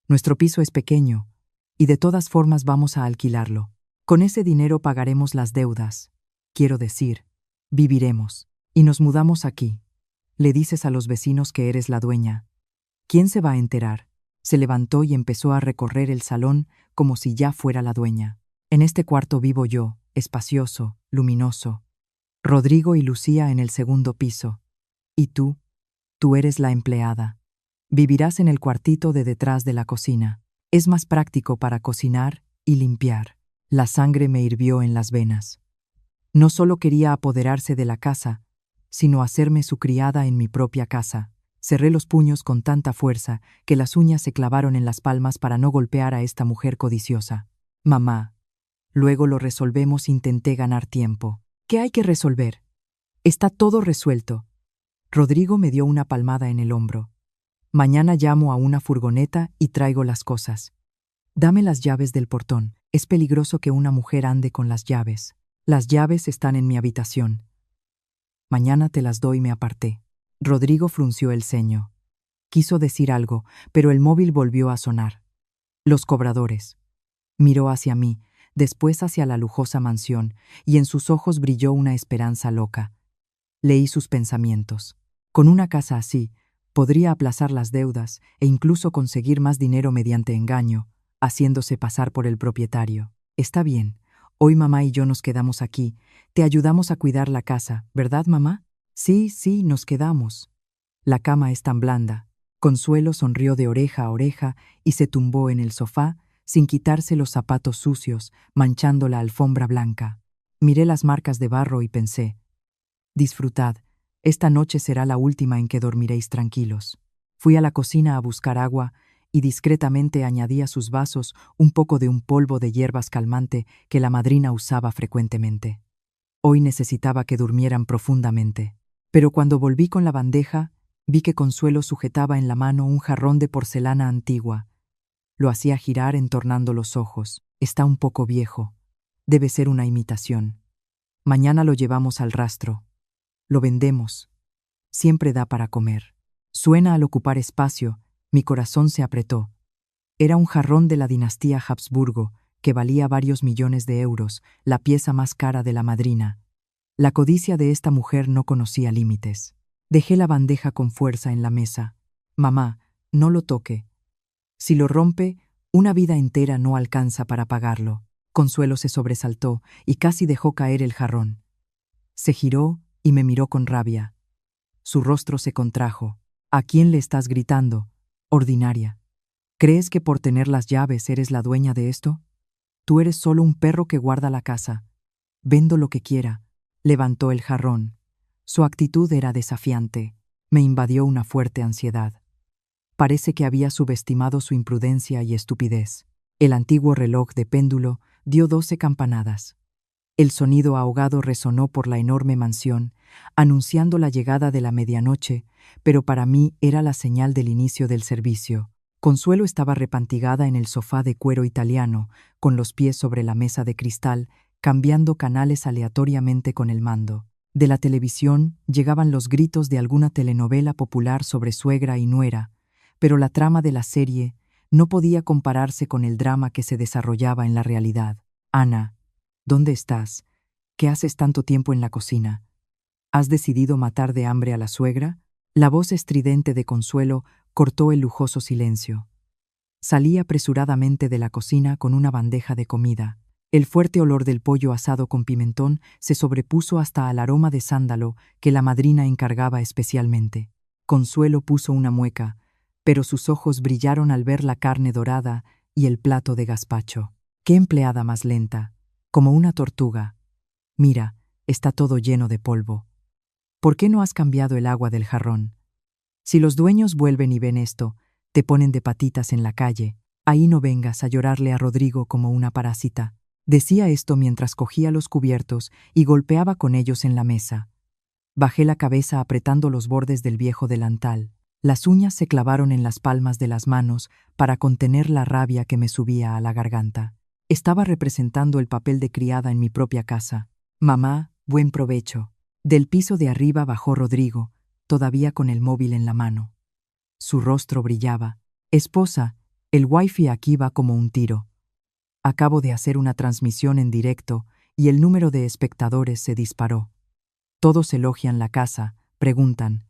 Nuestro piso es pequeño, y de todas formas vamos a alquilarlo. Con ese dinero pagaremos las deudas. Quiero decir, viviremos. Y nos mudamos aquí. Le dices a los vecinos que eres la dueña. ¿Quién se va a enterar? Se levantó y empezó a recorrer el salón como si ya fuera la dueña. En este cuarto vivo yo, espacioso, luminoso. Rodrigo y Lucía en el segundo piso. Y tú eres la empleada. Vivirás en el cuartito de detrás de la cocina. Es más práctico para cocinar y limpiar. La sangre me hirvió en las venas. No solo quería apoderarse de la casa, sino hacerme su criada en mi propia casa. Cerré los puños con tanta fuerza que las uñas se clavaron en las palmas para no golpear a esta mujer codiciosa. Mamá, luego lo resolvemos, intenté ganar tiempo. ¿Qué hay que resolver? Está todo resuelto. Rodrigo me dio una palmada en el hombro. Mañana llamo a una furgoneta y traigo las cosas. Dame las llaves del portón. Es peligroso que una mujer ande con las llaves. Las llaves están en mi habitación. Mañana te las doy, me aparté. Rodrigo frunció el ceño. Quiso decir algo, pero el móvil volvió a sonar. Los cobradores. Miró hacia mí, después hacia la lujosa mansión, y en sus ojos brilló una esperanza loca. Leí sus pensamientos. Con una casa así, podría aplazar las deudas e incluso conseguir más dinero mediante engaño, haciéndose pasar por el propietario. Está bien, hoy mamá y yo nos quedamos aquí. Te ayudamos a cuidar la casa, ¿verdad, mamá? Sí, nos quedamos. La cama es tan blanda. Consuelo sonrió de oreja a oreja y se tumbó en el sofá, sin quitarse los zapatos sucios, manchando la alfombra blanca. Miré las marcas de barro y pensé, disfrutad, Esta noche será la última en que dormiréis tranquilos. Fui a la cocina a buscar agua y discretamente añadí a sus vasos un poco de un polvo de hierbas calmante que la madrina usaba frecuentemente. Hoy necesitaba que durmieran profundamente. Pero cuando volví con la bandeja, vi que Consuelo sujetaba en la mano un jarrón de porcelana antigua. Lo hacía girar entornando los ojos. Está un poco viejo. Debe ser una imitación. Mañana lo llevamos al rastro. Lo vendemos. Siempre da para comer. Suena al ocupar espacio. Mi corazón se apretó. Era un jarrón de la dinastía Habsburgo, que valía varios millones de euros, la pieza más cara de la madrina. La codicia de esta mujer no conocía límites. Dejé la bandeja con fuerza en la mesa. Mamá, no lo toque. Si lo rompe, una vida entera no alcanza para pagarlo. Consuelo se sobresaltó y casi dejó caer el jarrón. Se giró y me miró con rabia. Su rostro se contrajo. ¿A quién le estás gritando? Ordinaria. ¿Crees que por tener las llaves eres la dueña de esto? Tú eres solo un perro que guarda la casa. Vendo lo que quiera. Levantó el jarrón. Su actitud era desafiante. Me invadió una fuerte ansiedad. Parece que había subestimado su imprudencia y estupidez. El antiguo reloj de péndulo dio 12 campanadas. El sonido ahogado resonó por la enorme mansión, anunciando la llegada de la medianoche, pero para mí era la señal del inicio del servicio. Consuelo estaba repantigada en el sofá de cuero italiano, con los pies sobre la mesa de cristal, cambiando canales aleatoriamente con el mando. De la televisión llegaban los gritos de alguna telenovela popular sobre suegra y nuera, pero la trama de la serie no podía compararse con el drama que se desarrollaba en la realidad. Ana, ¿dónde estás? ¿Qué haces tanto tiempo en la cocina? ¿Has decidido matar de hambre a la suegra? La voz estridente de Consuelo cortó el lujoso silencio. Salí apresuradamente de la cocina con una bandeja de comida. El fuerte olor del pollo asado con pimentón se sobrepuso hasta al aroma de sándalo que la madrina encargaba especialmente. Consuelo puso una mueca, pero sus ojos brillaron al ver la carne dorada y el plato de gazpacho. ¡Qué empleada más lenta! Como una tortuga. Mira, está todo lleno de polvo. ¿Por qué no has cambiado el agua del jarrón? Si los dueños vuelven y ven esto, te ponen de patitas en la calle. Ahí no vengas a llorarle a Rodrigo como una parásita. Decía esto mientras cogía los cubiertos y golpeaba con ellos en la mesa. Bajé la cabeza apretando los bordes del viejo delantal. Las uñas se clavaron en las palmas de las manos para contener la rabia que me subía a la garganta. Estaba representando el papel de criada en mi propia casa. Mamá, buen provecho. Del piso de arriba bajó Rodrigo, todavía con el móvil en la mano. Su rostro brillaba. Esposa, el wifi aquí va como un tiro. Acabo de hacer una transmisión en directo y el número de espectadores se disparó. Todos elogian la casa, preguntan: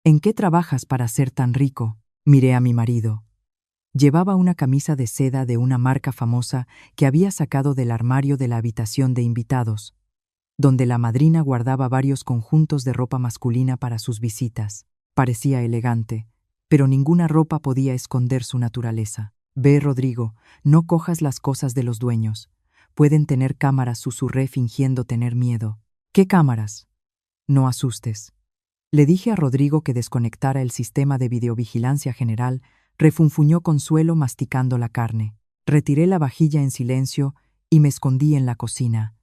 ¿en qué trabajas para ser tan rico? Miré a mi marido. Llevaba una camisa de seda de una marca famosa que había sacado del armario de la habitación de invitados, donde la madrina guardaba varios conjuntos de ropa masculina para sus visitas. Parecía elegante, pero ninguna ropa podía esconder su naturaleza. Ve, Rodrigo, no cojas las cosas de los dueños. Pueden tener cámaras, susurré fingiendo tener miedo. ¿Qué cámaras? No asustes. Le dije a Rodrigo que desconectara el sistema de videovigilancia general. Refunfuñó Consuelo masticando la carne. Retiré la vajilla en silencio y me escondí en la cocina.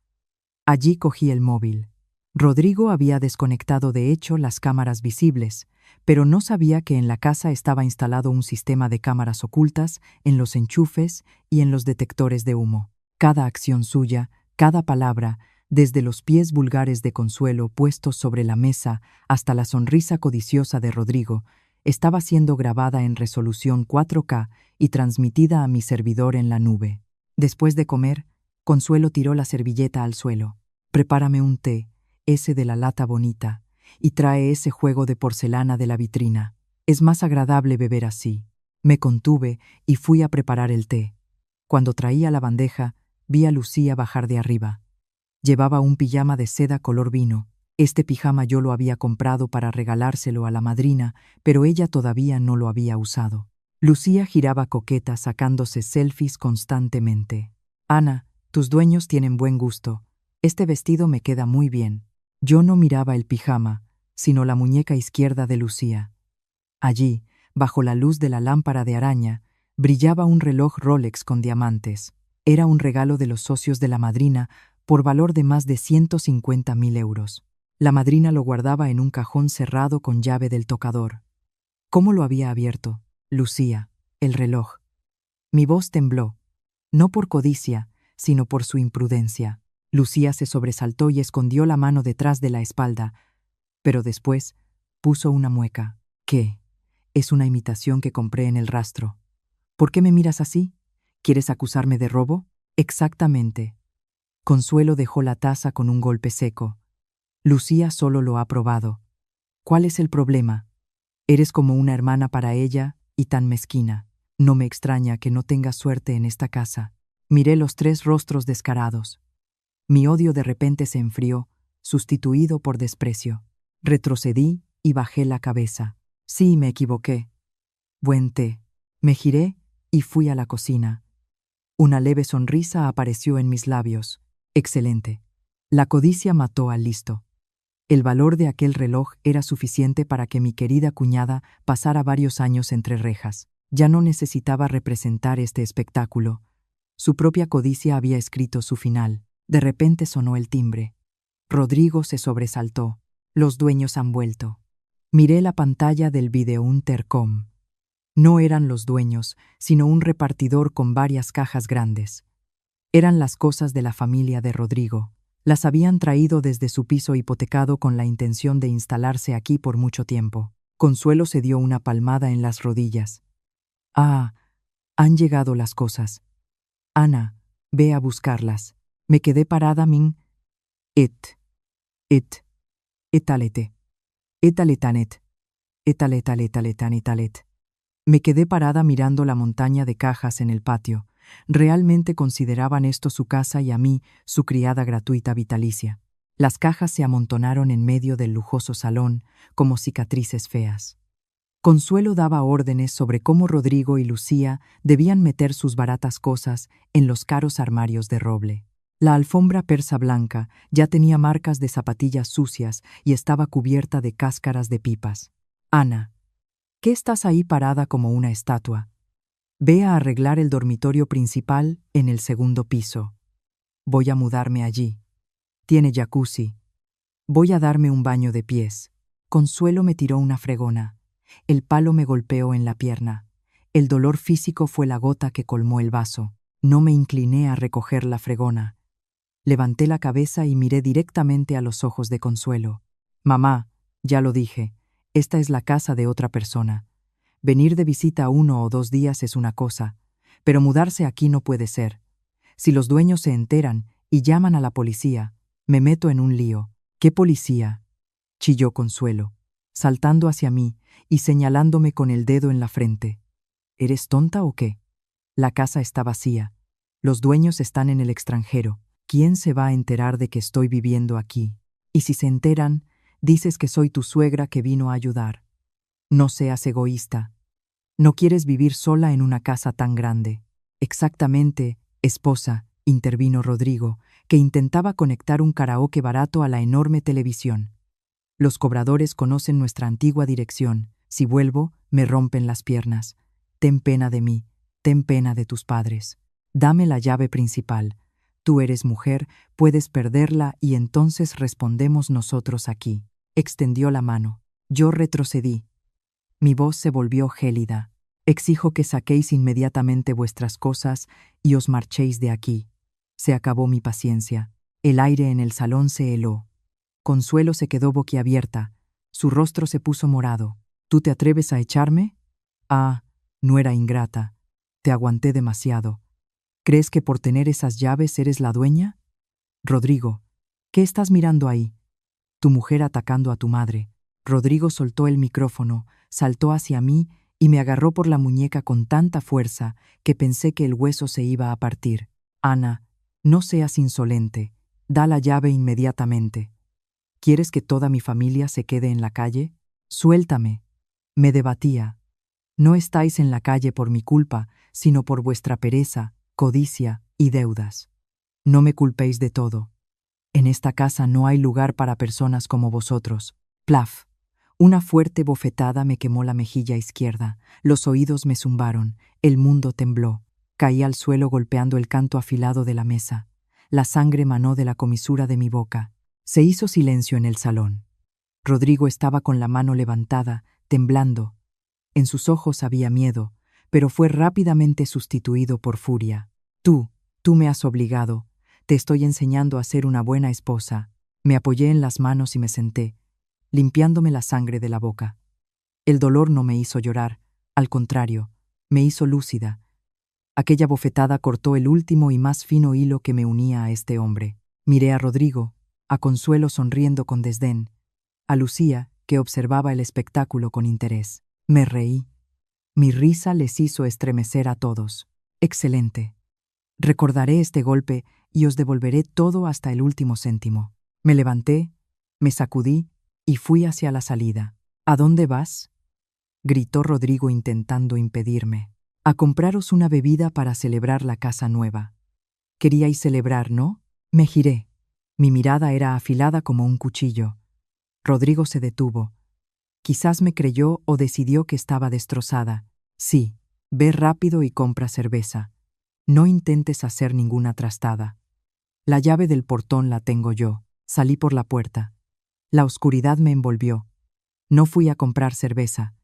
Allí cogí el móvil. Rodrigo había desconectado de hecho las cámaras visibles, pero no sabía que en la casa estaba instalado un sistema de cámaras ocultas en los enchufes y en los detectores de humo. Cada acción suya, cada palabra, desde los pies vulgares de Consuelo puestos sobre la mesa hasta la sonrisa codiciosa de Rodrigo, estaba siendo grabada en resolución 4K y transmitida a mi servidor en la nube. Después de comer, Consuelo tiró la servilleta al suelo. Prepárame un té, ese de la lata bonita, y trae ese juego de porcelana de la vitrina. Es más agradable beber así. Me contuve y fui a preparar el té. Cuando traía la bandeja, vi a Lucía bajar de arriba. Llevaba un pijama de seda color vino. Este pijama yo lo había comprado para regalárselo a la madrina, pero ella todavía no lo había usado. Lucía giraba coqueta sacándose selfies constantemente. Ana, tus dueños tienen buen gusto. Este vestido me queda muy bien. Yo no miraba el pijama, sino la muñeca izquierda de Lucía. Allí, bajo la luz de la lámpara de araña, brillaba un reloj Rolex con diamantes. Era un regalo de los socios de la madrina por valor de más de 150.000 euros. La madrina lo guardaba en un cajón cerrado con llave del tocador. ¿Cómo lo había abierto? Lucía, el reloj. Mi voz tembló, no por codicia, sino por su imprudencia. Lucía se sobresaltó y escondió la mano detrás de la espalda, pero después puso una mueca. ¿Qué? Es una imitación que compré en el rastro. ¿Por qué me miras así? ¿Quieres acusarme de robo? Exactamente. Consuelo dejó la taza con un golpe seco. Lucía solo lo ha probado. ¿Cuál es el problema? Eres como una hermana para ella y tan mezquina. No me extraña que no tengas suerte en esta casa. Miré los tres rostros descarados. Mi odio de repente se enfrió, sustituido por desprecio. Retrocedí y bajé la cabeza. Sí, me equivoqué. Buen té. Me giré y fui a la cocina. Una leve sonrisa apareció en mis labios. Excelente. La codicia mató al listo. El valor de aquel reloj era suficiente para que mi querida cuñada pasara varios años entre rejas. Ya no necesitaba representar este espectáculo. Su propia codicia había escrito su final. De repente sonó el timbre. Rodrigo se sobresaltó. Los dueños han vuelto. Miré la pantalla del videointercom. No eran los dueños, sino un repartidor con varias cajas grandes. Eran las cosas de la familia de Rodrigo. Las habían traído desde su piso hipotecado con la intención de instalarse aquí por mucho tiempo. Consuelo se dio una palmada en las rodillas. Ah, han llegado las cosas. Ana, ve a buscarlas. Me quedé parada etalete, etaletanet, etalet. Me quedé parada mirando la montaña de cajas en el patio. Realmente consideraban esto su casa y a mí su criada gratuita vitalicia. Las cajas se amontonaron en medio del lujoso salón como cicatrices feas. Consuelo daba órdenes sobre cómo Rodrigo y Lucía debían meter sus baratas cosas en los caros armarios de roble. La alfombra persa blanca ya tenía marcas de zapatillas sucias y estaba cubierta de cáscaras de pipas. Ana, ¿qué estás ahí parada como una estatua? Ve a arreglar el dormitorio principal en el segundo piso. Voy a mudarme allí. Tiene jacuzzi. Voy a darme un baño de pies. Consuelo me tiró una fregona. El palo me golpeó en la pierna. El dolor físico fue la gota que colmó el vaso. No me incliné a recoger la fregona. Levanté la cabeza y miré directamente a los ojos de Consuelo. Mamá, ya lo dije, esta es la casa de otra persona. Venir de visita 1 o 2 días es una cosa, pero mudarse aquí no puede ser. Si los dueños se enteran y llaman a la policía, me meto en un lío. ¿Qué policía?, chilló Consuelo, saltando hacia mí y señalándome con el dedo en la frente. ¿Eres tonta o qué? La casa está vacía. Los dueños están en el extranjero. ¿Quién se va a enterar de que estoy viviendo aquí? Y si se enteran, dices que soy tu suegra que vino a ayudar. No seas egoísta. No quieres vivir sola en una casa tan grande. Exactamente, esposa, intervino Rodrigo, que intentaba conectar un karaoke barato a la enorme televisión. Los cobradores conocen nuestra antigua dirección. Si vuelvo, me rompen las piernas. Ten pena de mí, ten pena de tus padres. Dame la llave principal. Tú eres mujer, puedes perderla y entonces respondemos nosotros aquí. Extendió la mano. Yo retrocedí. Mi voz se volvió gélida. Exijo que saquéis inmediatamente vuestras cosas y os marchéis de aquí. Se acabó mi paciencia. El aire en el salón se heló. Consuelo se quedó boquiabierta. Su rostro se puso morado. ¿Tú te atreves a echarme? Ah, nuera ingrata. Te aguanté demasiado. ¿Crees que por tener esas llaves eres la dueña? Rodrigo, ¿qué estás mirando ahí? Tu mujer atacando a tu madre. Rodrigo soltó el micrófono, saltó hacia mí y me agarró por la muñeca con tanta fuerza que pensé que el hueso se iba a partir. Ana, no seas insolente. Da la llave inmediatamente. ¿Quieres que toda mi familia se quede en la calle? Suéltame. Me debatía. No estáis en la calle por mi culpa, sino por vuestra pereza, codicia y deudas. No me culpéis de todo. En esta casa no hay lugar para personas como vosotros. Plaf. Una fuerte bofetada me quemó la mejilla izquierda, los oídos me zumbaron, el mundo tembló. Caí al suelo golpeando el canto afilado de la mesa. La sangre manó de la comisura de mi boca. Se hizo silencio en el salón. Rodrigo estaba con la mano levantada, temblando. En sus ojos había miedo, pero fue rápidamente sustituido por furia. Tú me has obligado. Te estoy enseñando a ser una buena esposa. Me apoyé en las manos y me senté, limpiándome la sangre de la boca. El dolor no me hizo llorar, al contrario, me hizo lúcida. Aquella bofetada cortó el último y más fino hilo que me unía a este hombre. Miré a Rodrigo, a Consuelo sonriendo con desdén, a Lucía, que observaba el espectáculo con interés. Me reí. Mi risa les hizo estremecer a todos. Excelente. Recordaré este golpe y os devolveré todo hasta el último céntimo. Me levanté, me sacudí y fui hacia la salida. ¿A dónde vas?, gritó Rodrigo intentando impedirme. A compraros una bebida para celebrar la casa nueva. Queríais celebrar, ¿no? Me giré. Mi mirada era afilada como un cuchillo. Rodrigo se detuvo. Quizás me creyó o decidió que estaba destrozada. Sí, ve rápido y compra cerveza. No intentes hacer ninguna trastada. La llave del portón la tengo yo. Salí por la puerta. La oscuridad me envolvió. No fui a comprar cerveza.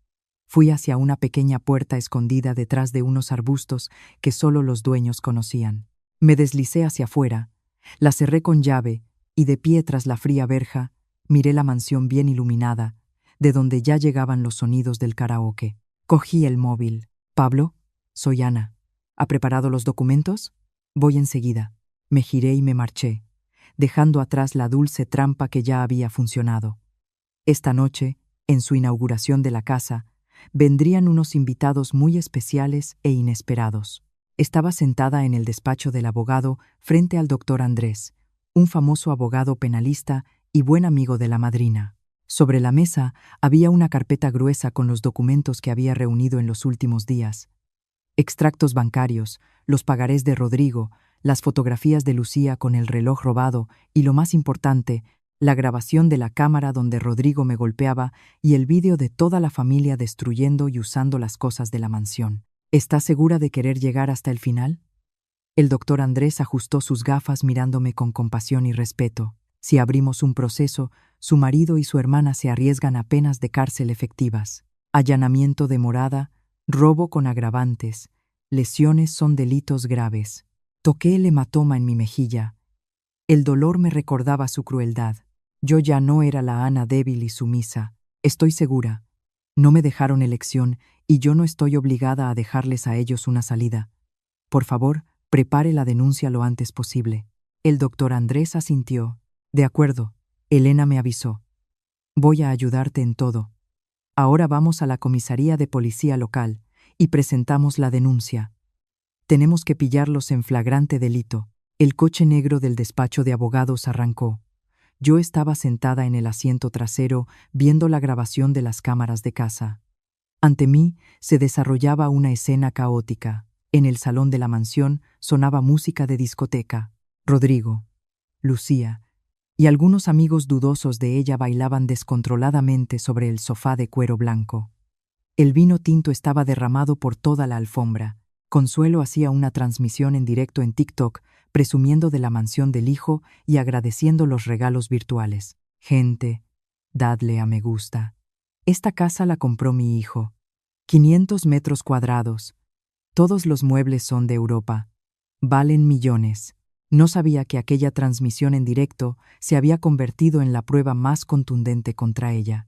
Fui hacia una pequeña puerta escondida detrás de unos arbustos que solo los dueños conocían. Me deslicé hacia afuera, la cerré con llave y de pie tras la fría verja, miré la mansión bien iluminada, de donde ya llegaban los sonidos del karaoke. Cogí el móvil. «Pablo, soy Ana. ¿Ha preparado los documentos? Voy enseguida». Me giré y me marché, dejando atrás la dulce trampa que ya había funcionado. Esta noche, en su inauguración de la casa, vendrían unos invitados muy especiales e inesperados. Estaba sentada en el despacho del abogado frente al doctor Andrés, un famoso abogado penalista y buen amigo de la madrina. Sobre la mesa había una carpeta gruesa con los documentos que había reunido en los últimos días. Extractos bancarios, los pagarés de Rodrigo, las fotografías de Lucía con el reloj robado y, lo más importante, la grabación de la cámara donde Rodrigo me golpeaba y el vídeo de toda la familia destruyendo y usando las cosas de la mansión. ¿Estás segura de querer llegar hasta el final? El doctor Andrés ajustó sus gafas mirándome con compasión y respeto. Si abrimos un proceso, su marido y su hermana se arriesgan a penas de cárcel efectivas. Allanamiento de morada, robo con agravantes, lesiones son delitos graves. Toqué el hematoma en mi mejilla. El dolor me recordaba su crueldad. Yo ya no era la Ana débil y sumisa. Estoy segura. No me dejaron elección y yo no estoy obligada a dejarles a ellos una salida. Por favor, prepare la denuncia lo antes posible. El doctor Andrés asintió. De acuerdo, Elena me avisó. Voy a ayudarte en todo. Ahora vamos a la comisaría de policía local y presentamos la denuncia. Tenemos que pillarlos en flagrante delito. El coche negro del despacho de abogados arrancó. Yo estaba sentada en el asiento trasero viendo la grabación de las cámaras de casa. Ante mí se desarrollaba una escena caótica. En el salón de la mansión sonaba música de discoteca. Rodrigo, Lucía y algunos amigos dudosos de ella bailaban descontroladamente sobre el sofá de cuero blanco. El vino tinto estaba derramado por toda la alfombra. Consuelo hacía una transmisión en directo en TikTok, presumiendo de la mansión del hijo y agradeciendo los regalos virtuales. Gente, dadle a me gusta. Esta casa la compró mi hijo. 500 metros cuadrados. Todos los muebles son de Europa. Valen millones. No sabía que aquella transmisión en directo se había convertido en la prueba más contundente contra ella.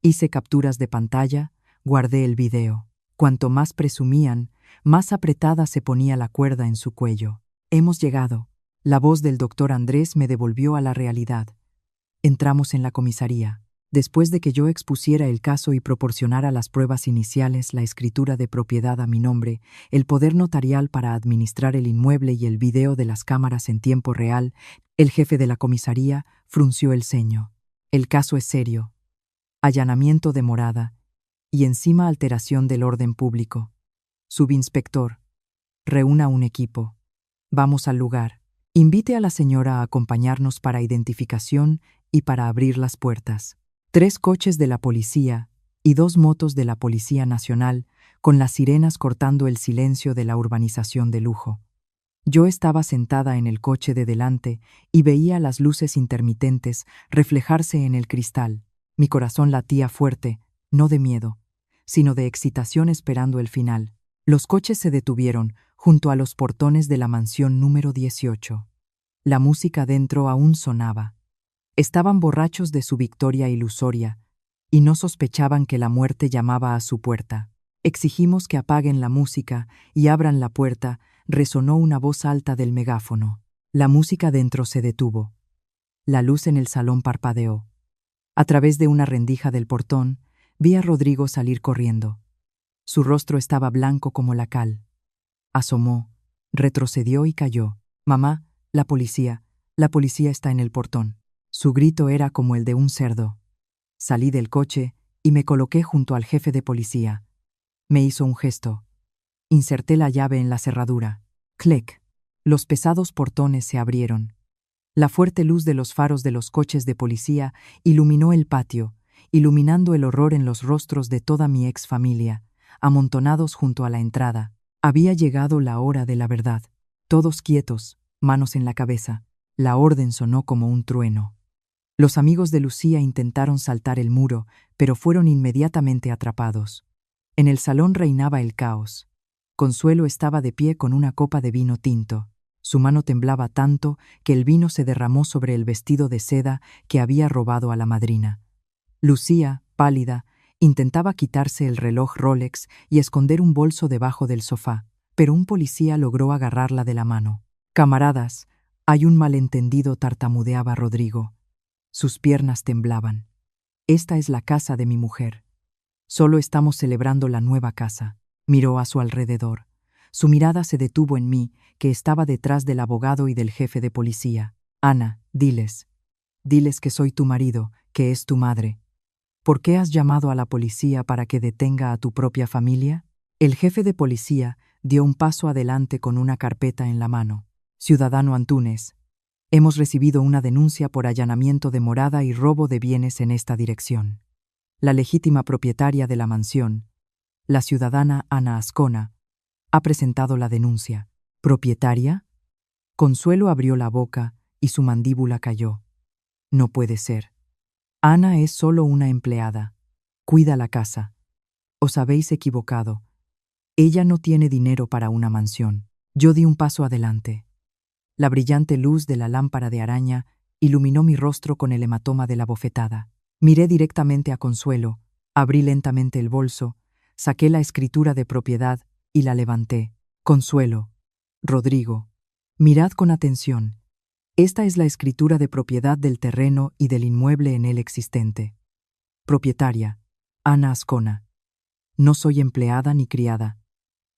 Hice capturas de pantalla, guardé el video. Cuanto más presumían, más apretada se ponía la cuerda en su cuello. Hemos llegado. La voz del doctor Andrés me devolvió a la realidad. Entramos en la comisaría. Después de que yo expusiera el caso y proporcionara las pruebas iniciales, la escritura de propiedad a mi nombre, el poder notarial para administrar el inmueble y el video de las cámaras en tiempo real, el jefe de la comisaría frunció el ceño. El caso es serio. Allanamiento de morada y encima alteración del orden público. Subinspector, reúna un equipo. Vamos al lugar. Invite a la señora a acompañarnos para identificación y para abrir las puertas. 3 coches de la policía y 2 motos de la Policía Nacional, con las sirenas cortando el silencio de la urbanización de lujo. Yo estaba sentada en el coche de delante y veía las luces intermitentes reflejarse en el cristal. Mi corazón latía fuerte, no de miedo, sino de excitación esperando el final. Los coches se detuvieron junto a los portones de la mansión número 18. La música dentro aún sonaba. Estaban borrachos de su victoria ilusoria y no sospechaban que la muerte llamaba a su puerta. Exigimos que apaguen la música y abran la puerta, resonó una voz alta del megáfono. La música dentro se detuvo. La luz en el salón parpadeó. A través de una rendija del portón, vi a Rodrigo salir corriendo. Su rostro estaba blanco como la cal. Asomó, retrocedió y cayó. Mamá, la policía está en el portón. Su grito era como el de un cerdo. Salí del coche y me coloqué junto al jefe de policía. Me hizo un gesto. Inserté la llave en la cerradura. ¡Clic! Los pesados portones se abrieron. La fuerte luz de los faros de los coches de policía iluminó el patio, iluminando el horror en los rostros de toda mi ex familia, amontonados junto a la entrada. Había llegado la hora de la verdad. Todos quietos, manos en la cabeza. La orden sonó como un trueno. Los amigos de Lucía intentaron saltar el muro, pero fueron inmediatamente atrapados. En el salón reinaba el caos. Consuelo estaba de pie con una copa de vino tinto. Su mano temblaba tanto que el vino se derramó sobre el vestido de seda que había robado a la madrina. Lucía, pálida, intentaba quitarse el reloj Rolex y esconder un bolso debajo del sofá, pero un policía logró agarrarla de la mano. «Camaradas, hay un malentendido», tartamudeaba Rodrigo. Sus piernas temblaban. «Esta es la casa de mi mujer. Solo estamos celebrando la nueva casa». Miró a su alrededor. Su mirada se detuvo en mí, que estaba detrás del abogado y del jefe de policía. «Ana, diles que soy tu marido, que es tu madre. ¿Por qué has llamado a la policía para que detenga a tu propia familia?» El jefe de policía dio un paso adelante con una carpeta en la mano. «Ciudadano Antúnez, hemos recibido una denuncia por allanamiento de morada y robo de bienes en esta dirección. La legítima propietaria de la mansión, la ciudadana Ana Azcona, ha presentado la denuncia». «¿Propietaria?» Consuelo abrió la boca y su mandíbula cayó. «No puede ser. Ana es solo una empleada. Cuida la casa. Os habéis equivocado. Ella no tiene dinero para una mansión». Yo di un paso adelante. La brillante luz de la lámpara de araña iluminó mi rostro con el hematoma de la bofetada. Miré directamente a Consuelo, abrí lentamente el bolso, saqué la escritura de propiedad y la levanté. «Consuelo, Rodrigo, mirad con atención. Esta es la escritura de propiedad del terreno y del inmueble en él existente. Propietaria, Ana Azcona. No soy empleada ni criada.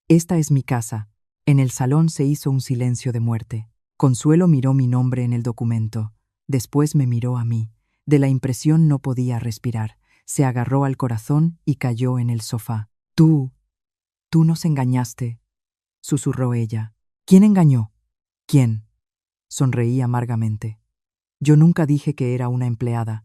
Esta es mi casa». En el salón se hizo un silencio de muerte. Consuelo miró mi nombre en el documento. Después me miró a mí. De la impresión no podía respirar. Se agarró al corazón y cayó en el sofá. Tú nos engañaste», susurró ella. «¿Quién engañó?» «¿Quién?». Sonreí amargamente. «Yo nunca dije que era una empleada.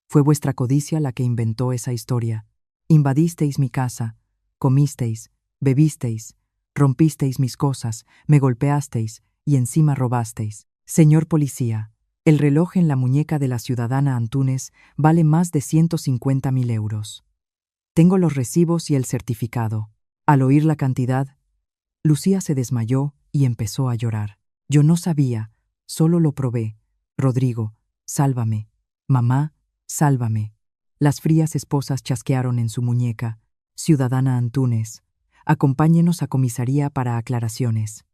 Fue vuestra codicia la que inventó esa historia. Invadisteis mi casa, comisteis, bebisteis, rompisteis mis cosas, me golpeasteis y encima robasteis. Señor policía, el reloj en la muñeca de la ciudadana Antúnez vale más de 150.000 euros. Tengo los recibos y el certificado». Al oír la cantidad, Lucía se desmayó y empezó a llorar. Yo no sabía, solo lo probé. «Rodrigo, sálvame. Mamá, sálvame». Las frías esposas chasquearon en su muñeca. «Ciudadana Antúnez, acompáñenos a comisaría para aclaraciones».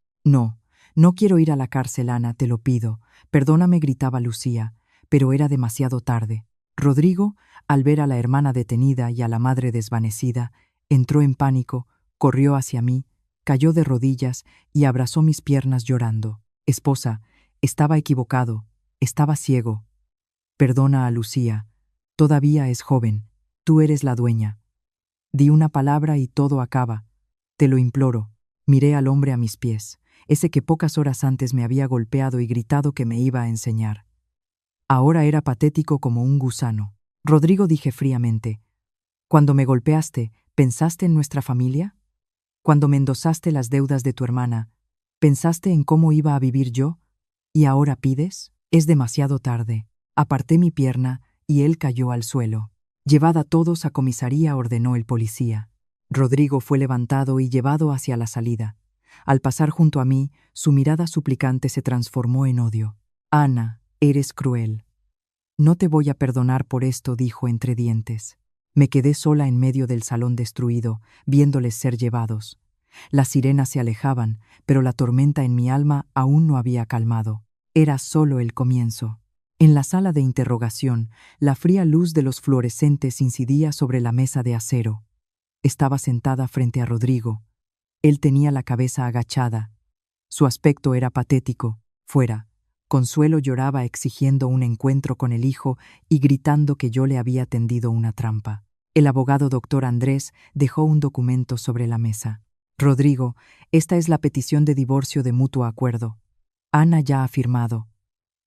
No quiero ir a la cárcel, Ana, te lo pido. Perdóname», gritaba Lucía, pero era demasiado tarde. Rodrigo, al ver a la hermana detenida y a la madre desvanecida, entró en pánico, corrió hacia mí, cayó de rodillas y abrazó mis piernas llorando. «Esposa, estaba equivocado, estaba ciego. Perdona a Lucía, todavía es joven, tú eres la dueña. Di una palabra y todo acaba. Te lo imploro». Miré al hombre a mis pies, ese que pocas horas antes me había golpeado y gritado que me iba a enseñar. Ahora era patético como un gusano. Rodrigo, dije fríamente. Cuando me golpeaste, ¿pensaste en nuestra familia? Cuando me endosaste las deudas de tu hermana, ¿pensaste en cómo iba a vivir yo? ¿Y ahora pides? Es demasiado tarde. Aparté mi pierna y él cayó al suelo. Llevad a todos a comisaría, ordenó el policía. Rodrigo fue levantado y llevado hacia la salida. Al pasar junto a mí, su mirada suplicante se transformó en odio. Ana, eres cruel. No te voy a perdonar por esto, dijo entre dientes. Me quedé sola en medio del salón destruido, viéndoles ser llevados. Las sirenas se alejaban, pero la tormenta en mi alma aún no había calmado. Era solo el comienzo. En la sala de interrogación, la fría luz de los fluorescentes incidía sobre la mesa de acero. Estaba sentada frente a Rodrigo. Él tenía la cabeza agachada. Su aspecto era patético. Fuera, Consuelo lloraba exigiendo un encuentro con el hijo y gritando que yo le había tendido una trampa. El abogado doctor Andrés dejó un documento sobre la mesa. Rodrigo, esta es la petición de divorcio de mutuo acuerdo. Ana ya ha firmado.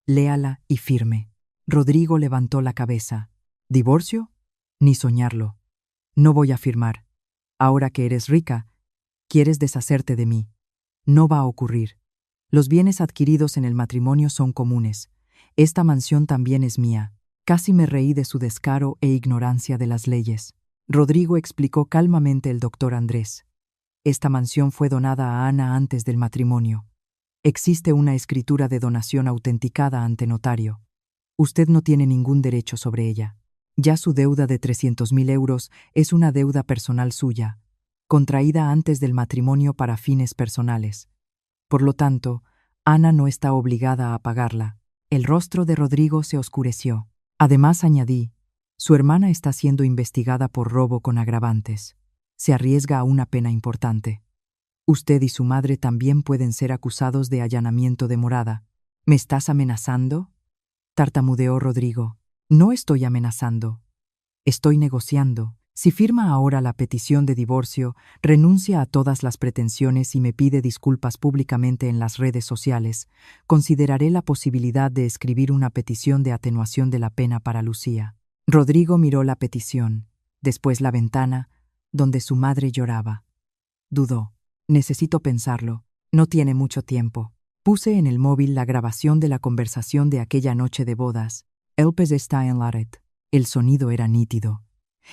Léala y firme. Rodrigo levantó la cabeza. ¿Divorcio? Ni soñarlo. No voy a firmar. Ahora que eres rica, quieres deshacerte de mí. No va a ocurrir. Los bienes adquiridos en el matrimonio son comunes. Esta mansión también es mía. Casi me reí de su descaro e ignorancia de las leyes. Rodrigo, explicó calmamente el doctor Andrés. Esta mansión fue donada a Ana antes del matrimonio. Existe una escritura de donación autenticada ante notario. Usted no tiene ningún derecho sobre ella. Ya su deuda de 300.000 euros es una deuda personal suya, contraída antes del matrimonio para fines personales. Por lo tanto, Ana no está obligada a pagarla. El rostro de Rodrigo se oscureció. Además, añadí, su hermana está siendo investigada por robo con agravantes. Se arriesga a una pena importante. Usted y su madre también pueden ser acusados de allanamiento de morada. ¿Me estás amenazando?, tartamudeó Rodrigo. No estoy amenazando. Estoy negociando. Si firma ahora la petición de divorcio, renuncia a todas las pretensiones y me pide disculpas públicamente en las redes sociales, consideraré la posibilidad de escribir una petición de atenuación de la pena para Lucía. Rodrigo miró la petición, después la ventana, donde su madre lloraba. Dudó. Necesito pensarlo. No tiene mucho tiempo. Puse en el móvil la grabación de la conversación de aquella noche de bodas. Elpes está en la red. El sonido era nítido.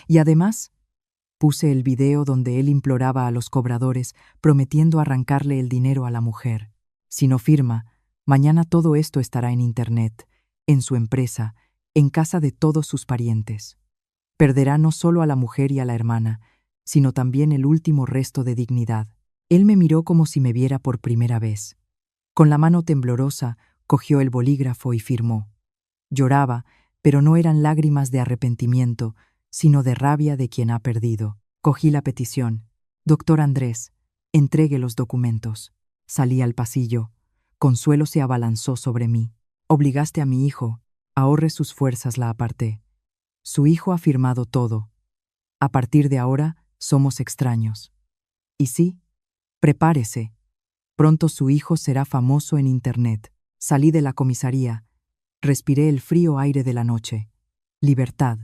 Y además, puse el video donde él imploraba a los cobradores, prometiendo arrancarle el dinero a la mujer. Si no firma, mañana todo esto estará en Internet, en su empresa, en casa de todos sus parientes. Perderá no solo a la mujer y a la hermana, sino también el último resto de dignidad. Él me miró como si me viera por primera vez. Con la mano temblorosa, cogió el bolígrafo y firmó. Lloraba, pero no eran lágrimas de arrepentimiento, sino de rabia de quien ha perdido. Cogí la petición. Doctor Andrés, entregue los documentos. Salí al pasillo. Consuelo se abalanzó sobre mí. Obligaste a mi hijo. Ahorre sus fuerzas, la aparté. Su hijo ha firmado todo. A partir de ahora, somos extraños. Y sí, prepárese. Pronto su hijo será famoso en Internet. Salí de la comisaría. Respiré el frío aire de la noche. Libertad.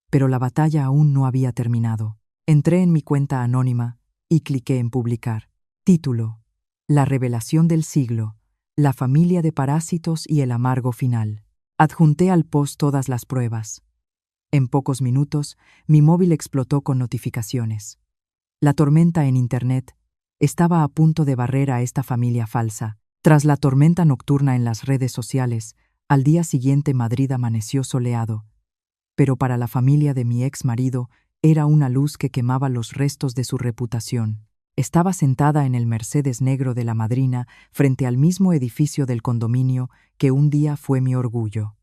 Pero la batalla aún no había terminado. Entré en mi cuenta anónima y cliqué en publicar. Título: La revelación del siglo, la familia de parásitos y el amargo final. Adjunté al post todas las pruebas. En pocos minutos, mi móvil explotó con notificaciones. La tormenta en Internet estaba a punto de barrer a esta familia falsa. Tras la tormenta nocturna en las redes sociales, al día siguiente Madrid amaneció soleado. Pero para la familia de mi ex marido era una luz que quemaba los restos de su reputación. Estaba sentada en el Mercedes negro de la madrina frente al mismo edificio del condominio que un día fue mi orgullo.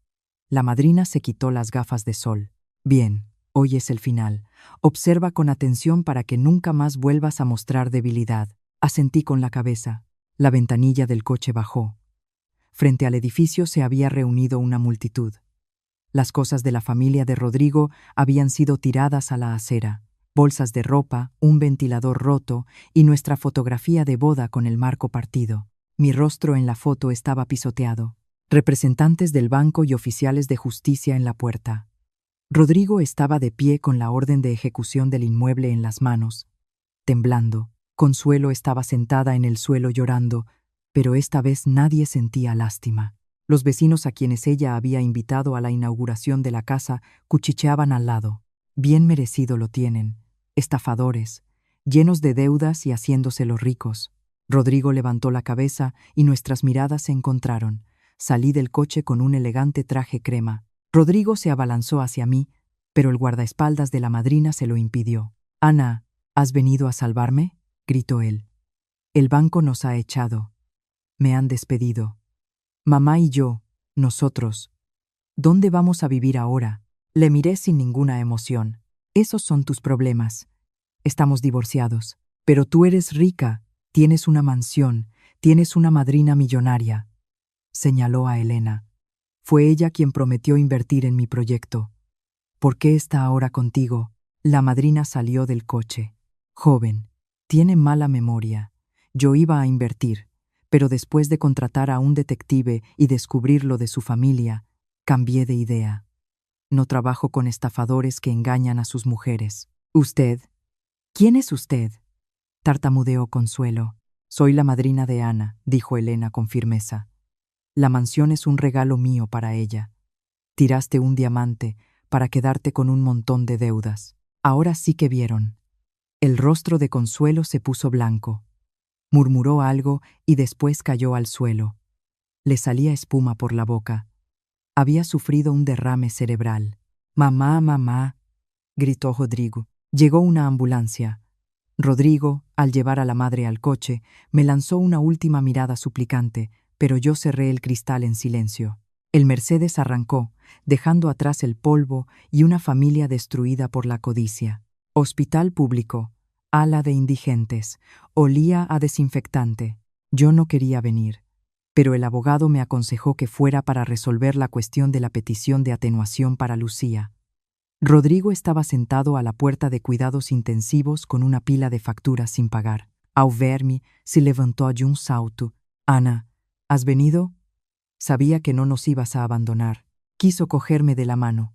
La madrina se quitó las gafas de sol. Bien, hoy es el final. Observa con atención para que nunca más vuelvas a mostrar debilidad. Asentí con la cabeza. La ventanilla del coche bajó. Frente al edificio se había reunido una multitud. Las cosas de la familia de Rodrigo habían sido tiradas a la acera. Bolsas de ropa, un ventilador roto y nuestra fotografía de boda con el marco partido. Mi rostro en la foto estaba pisoteado. Representantes del banco y oficiales de justicia en la puerta. Rodrigo estaba de pie con la orden de ejecución del inmueble en las manos, temblando. Consuelo estaba sentada en el suelo llorando, pero esta vez nadie sentía lástima. Los vecinos a quienes ella había invitado a la inauguración de la casa cuchicheaban al lado. Bien merecido lo tienen, estafadores, llenos de deudas y haciéndose los ricos. Rodrigo levantó la cabeza y nuestras miradas se encontraron. Salí del coche con un elegante traje crema. Rodrigo se abalanzó hacia mí, pero el guardaespaldas de la madrina se lo impidió. «Ana, ¿has venido a salvarme?», gritó él. «El banco nos ha echado. Me han despedido. Mamá y yo, nosotros. ¿Dónde vamos a vivir ahora?». Le miré sin ninguna emoción. «Esos son tus problemas. Estamos divorciados. Pero tú eres rica, tienes una mansión, tienes una madrina millonaria», señaló a Elena. «Fue ella quien prometió invertir en mi proyecto. ¿Por qué está ahora contigo?». La madrina salió del coche. «Joven, tiene mala memoria. Yo iba a invertir, pero después de contratar a un detective y descubrir lo de su familia, cambié de idea. No trabajo con estafadores que engañan a sus mujeres». «¿Usted? ¿Quién es usted?», tartamudeó Consuelo. «Soy la madrina de Ana», dijo Elena con firmeza. «La mansión es un regalo mío para ella. Tiraste un diamante para quedarte con un montón de deudas». Ahora sí que vieron. El rostro de Consuelo se puso blanco. Murmuró algo y después cayó al suelo. Le salía espuma por la boca. Había sufrido un derrame cerebral. «Mamá, mamá», gritó Rodrigo. Llegó una ambulancia. Rodrigo, al llevar a la madre al coche, me lanzó una última mirada suplicante, pero yo cerré el cristal en silencio. El Mercedes arrancó, dejando atrás el polvo y una familia destruida por la codicia. Hospital público, ala de indigentes, olía a desinfectante. Yo no quería venir, pero el abogado me aconsejó que fuera para resolver la cuestión de la petición de atenuación para Lucía. Rodrigo estaba sentado a la puerta de cuidados intensivos con una pila de facturas sin pagar. Ao verme, se levantó de un salto. «Ana, ¿has venido?». Sabía que no nos ibas a abandonar. Quiso cogerme de la mano,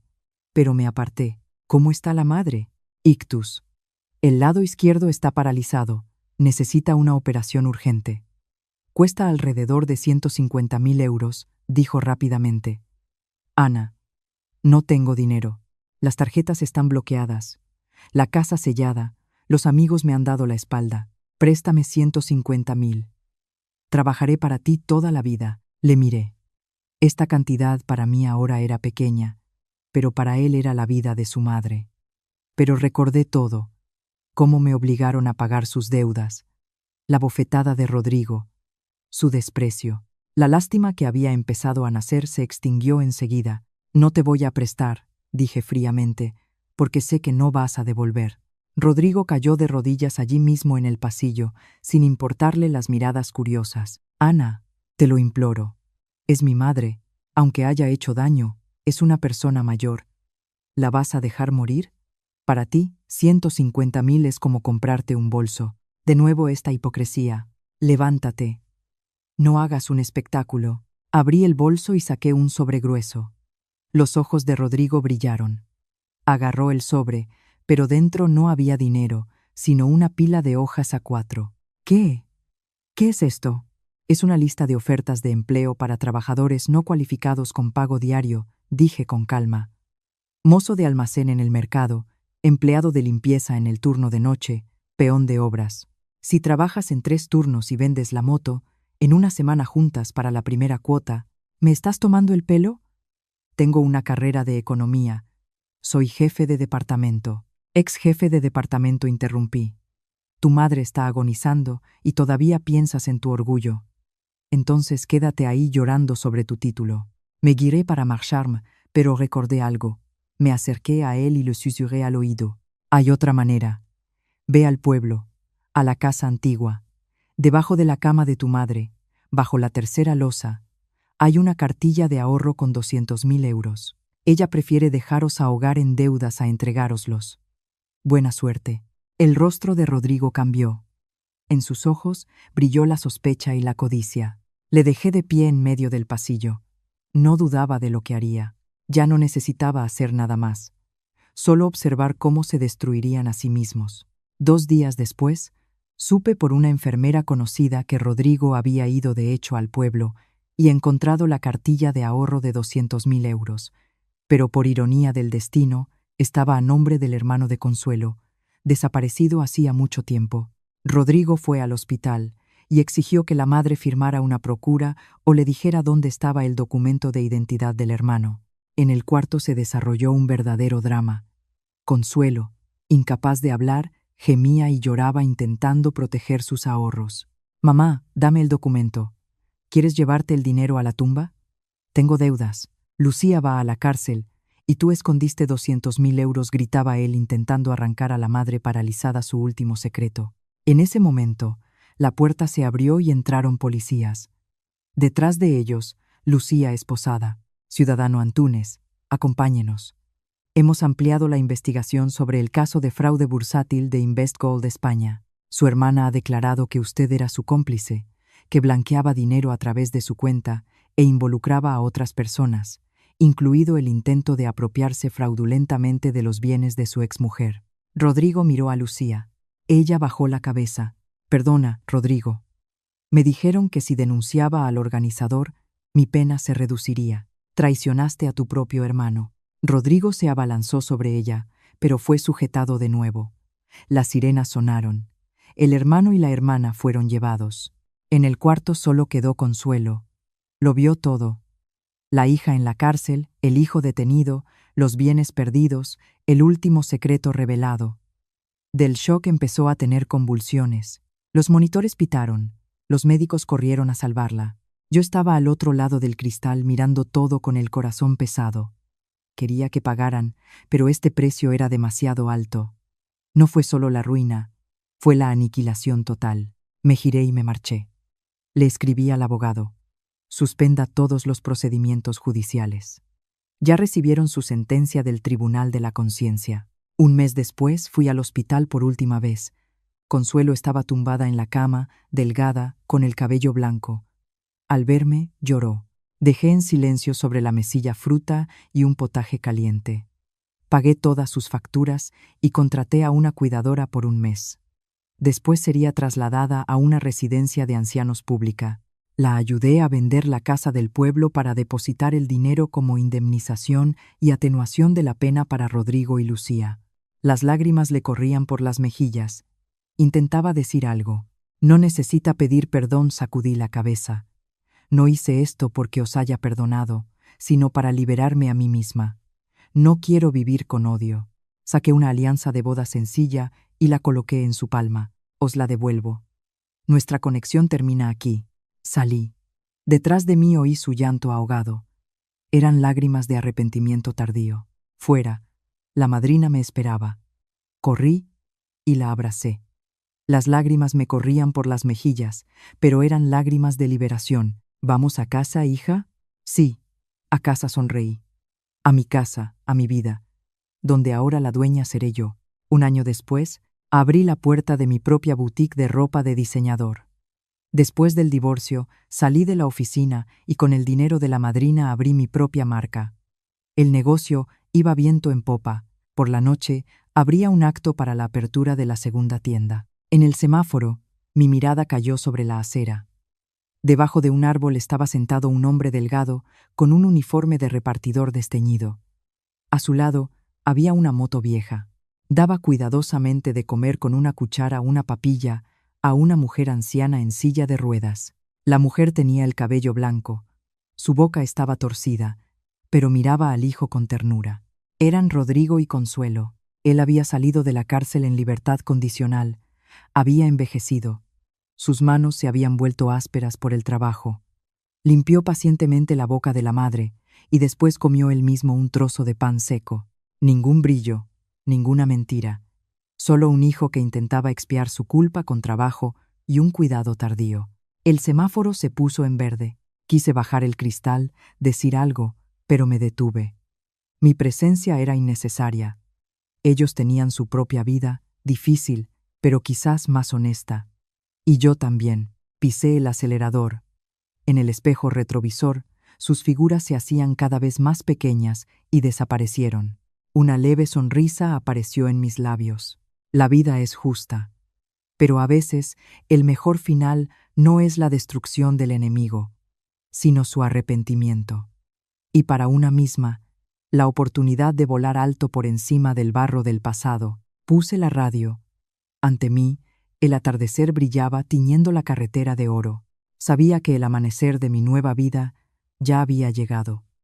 pero me aparté. «¿Cómo está la madre?». «Ictus. El lado izquierdo está paralizado. Necesita una operación urgente. Cuesta alrededor de 150.000 euros», dijo rápidamente. «Ana, no tengo dinero. Las tarjetas están bloqueadas. La casa sellada. Los amigos me han dado la espalda. Préstame 150.000. Trabajaré para ti toda la vida». Le miré. Esta cantidad para mí ahora era pequeña, pero para él era la vida de su madre. Pero recordé todo, cómo me obligaron a pagar sus deudas, la bofetada de Rodrigo, su desprecio. La lástima que había empezado a nacer se extinguió enseguida. «No te voy a prestar», dije fríamente, «porque sé que no vas a devolver». Rodrigo cayó de rodillas allí mismo en el pasillo, sin importarle las miradas curiosas. «Ana, te lo imploro. Es mi madre. Aunque haya hecho daño, es una persona mayor. ¿La vas a dejar morir? Para ti, 150.000 es como comprarte un bolso. De nuevo esta hipocresía. Levántate. No hagas un espectáculo». Abrí el bolso y saqué un sobre grueso. Los ojos de Rodrigo brillaron. Agarró el sobre, pero dentro no había dinero, sino una pila de hojas A4. «¿Qué? ¿Qué es esto?». «Es una lista de ofertas de empleo para trabajadores no cualificados con pago diario», dije con calma. «Mozo de almacén en el mercado, empleado de limpieza en el turno de noche, peón de obras. Si trabajas en 3 turnos y vendes la moto, en una semana juntas para la primera cuota». «¿Me estás tomando el pelo?». «Tengo una carrera de economía. Soy jefe de departamento». «Ex jefe de departamento», interrumpí. «Tu madre está agonizando y todavía piensas en tu orgullo. Entonces quédate ahí llorando sobre tu título». Me giré para marcharme, pero recordé algo. Me acerqué a él y le susurré al oído. «Hay otra manera. Ve al pueblo, a la casa antigua. Debajo de la cama de tu madre, bajo la tercera losa, hay una cartilla de ahorro con 200.000 euros. Ella prefiere dejaros ahogar en deudas a entregároslos. Buena suerte». El rostro de Rodrigo cambió. En sus ojos brilló la sospecha y la codicia. Le dejé de pie en medio del pasillo. No dudaba de lo que haría. Ya no necesitaba hacer nada más. solo observar cómo se destruirían a sí mismos. 2 días después, supe por una enfermera conocida que Rodrigo había ido de hecho al pueblo y encontrado la cartilla de ahorro de 200.000 euros, pero por ironía del destino, estaba a nombre del hermano de Consuelo, desaparecido hacía mucho tiempo. Rodrigo fue al hospital y exigió que la madre firmara una procura o le dijera dónde estaba el documento de identidad del hermano. En el cuarto se desarrolló un verdadero drama. Consuelo, incapaz de hablar, gemía y lloraba intentando proteger sus ahorros. «Mamá, dame el documento. ¿Quieres llevarte el dinero a la tumba? Tengo deudas. Lucía va a la cárcel, y tú escondiste 200.000 euros», gritaba él intentando arrancar a la madre paralizada su último secreto. En ese momento, la puerta se abrió y entraron policías. Detrás de ellos, Lucía esposada. «Ciudadano Antúnez, acompáñenos. Hemos ampliado la investigación sobre el caso de fraude bursátil de InvestGold España. Su hermana ha declarado que usted era su cómplice, que blanqueaba dinero a través de su cuenta e involucraba a otras personas, incluido el intento de apropiarse fraudulentamente de los bienes de su exmujer». Rodrigo miró a Lucía. Ella bajó la cabeza. «Perdona, Rodrigo. Me dijeron que si denunciaba al organizador, mi pena se reduciría. Traicionaste a tu propio hermano». Rodrigo se abalanzó sobre ella, pero fue sujetado de nuevo. Las sirenas sonaron. El hermano y la hermana fueron llevados. En el cuarto solo quedó Consuelo. Lo vio todo. La hija en la cárcel, el hijo detenido, los bienes perdidos, el último secreto revelado. Del shock empezó a tener convulsiones. Los monitores pitaron. Los médicos corrieron a salvarla. Yo estaba al otro lado del cristal mirando todo con el corazón pesado. Quería que pagaran, pero este precio era demasiado alto. No fue solo la ruina, fue la aniquilación total. Me giré y me marché. Le escribí al abogado: «Suspenda todos los procedimientos judiciales». Ya recibieron su sentencia del Tribunal de la Conciencia. Un mes después fui al hospital por última vez. Consuelo estaba tumbada en la cama, delgada, con el cabello blanco. Al verme, lloró. Dejé en silencio sobre la mesilla fruta y un potaje caliente. Pagué todas sus facturas y contraté a una cuidadora por un mes. Después sería trasladada a una residencia de ancianos pública. La ayudé a vender la casa del pueblo para depositar el dinero como indemnización y atenuación de la pena para Rodrigo y Lucía. Las lágrimas le corrían por las mejillas. Intentaba decir algo. «No necesita pedir perdón», sacudí la cabeza. «No hice esto porque os haya perdonado, sino para liberarme a mí misma. No quiero vivir con odio». Saqué una alianza de boda sencilla y la coloqué en su palma. «Os la devuelvo. Nuestra conexión termina aquí». Salí. Detrás de mí oí su llanto ahogado. Eran lágrimas de arrepentimiento tardío. Fuera, la madrina me esperaba. Corrí y la abracé. Las lágrimas me corrían por las mejillas, pero eran lágrimas de liberación. «¿Vamos a casa, hija?» «Sí, a casa», sonreí. «A mi casa, a mi vida, donde ahora la dueña seré yo». Un año después, abrí la puerta de mi propia boutique de ropa de diseñador. Después del divorcio, salí de la oficina y con el dinero de la madrina abrí mi propia marca. El negocio iba viento en popa. Por la noche, habría un acto para la apertura de la segunda tienda. En el semáforo, mi mirada cayó sobre la acera. Debajo de un árbol estaba sentado un hombre delgado con un uniforme de repartidor desteñido. A su lado había una moto vieja. Daba cuidadosamente de comer con una cuchara una papilla a una mujer anciana en silla de ruedas. La mujer tenía el cabello blanco. Su boca estaba torcida, pero miraba al hijo con ternura. Eran Rodrigo y Consuelo. Él había salido de la cárcel en libertad condicional. Había envejecido. Sus manos se habían vuelto ásperas por el trabajo. Limpió pacientemente la boca de la madre y después comió él mismo un trozo de pan seco. Ningún brillo, ninguna mentira. Solo un hijo que intentaba expiar su culpa con trabajo y un cuidado tardío. El semáforo se puso en verde. Quise bajar el cristal, decir algo, pero me detuve. Mi presencia era innecesaria. Ellos tenían su propia vida, difícil, pero quizás más honesta. Y yo también. Pisé el acelerador. En el espejo retrovisor, sus figuras se hacían cada vez más pequeñas y desaparecieron. Una leve sonrisa apareció en mis labios. La vida es justa, pero a veces el mejor final no es la destrucción del enemigo, sino su arrepentimiento. Y para una misma, la oportunidad de volar alto por encima del barro del pasado. Puse la radio. Ante mí, el atardecer brillaba tiñendo la carretera de oro. Sabía que el amanecer de mi nueva vida ya había llegado.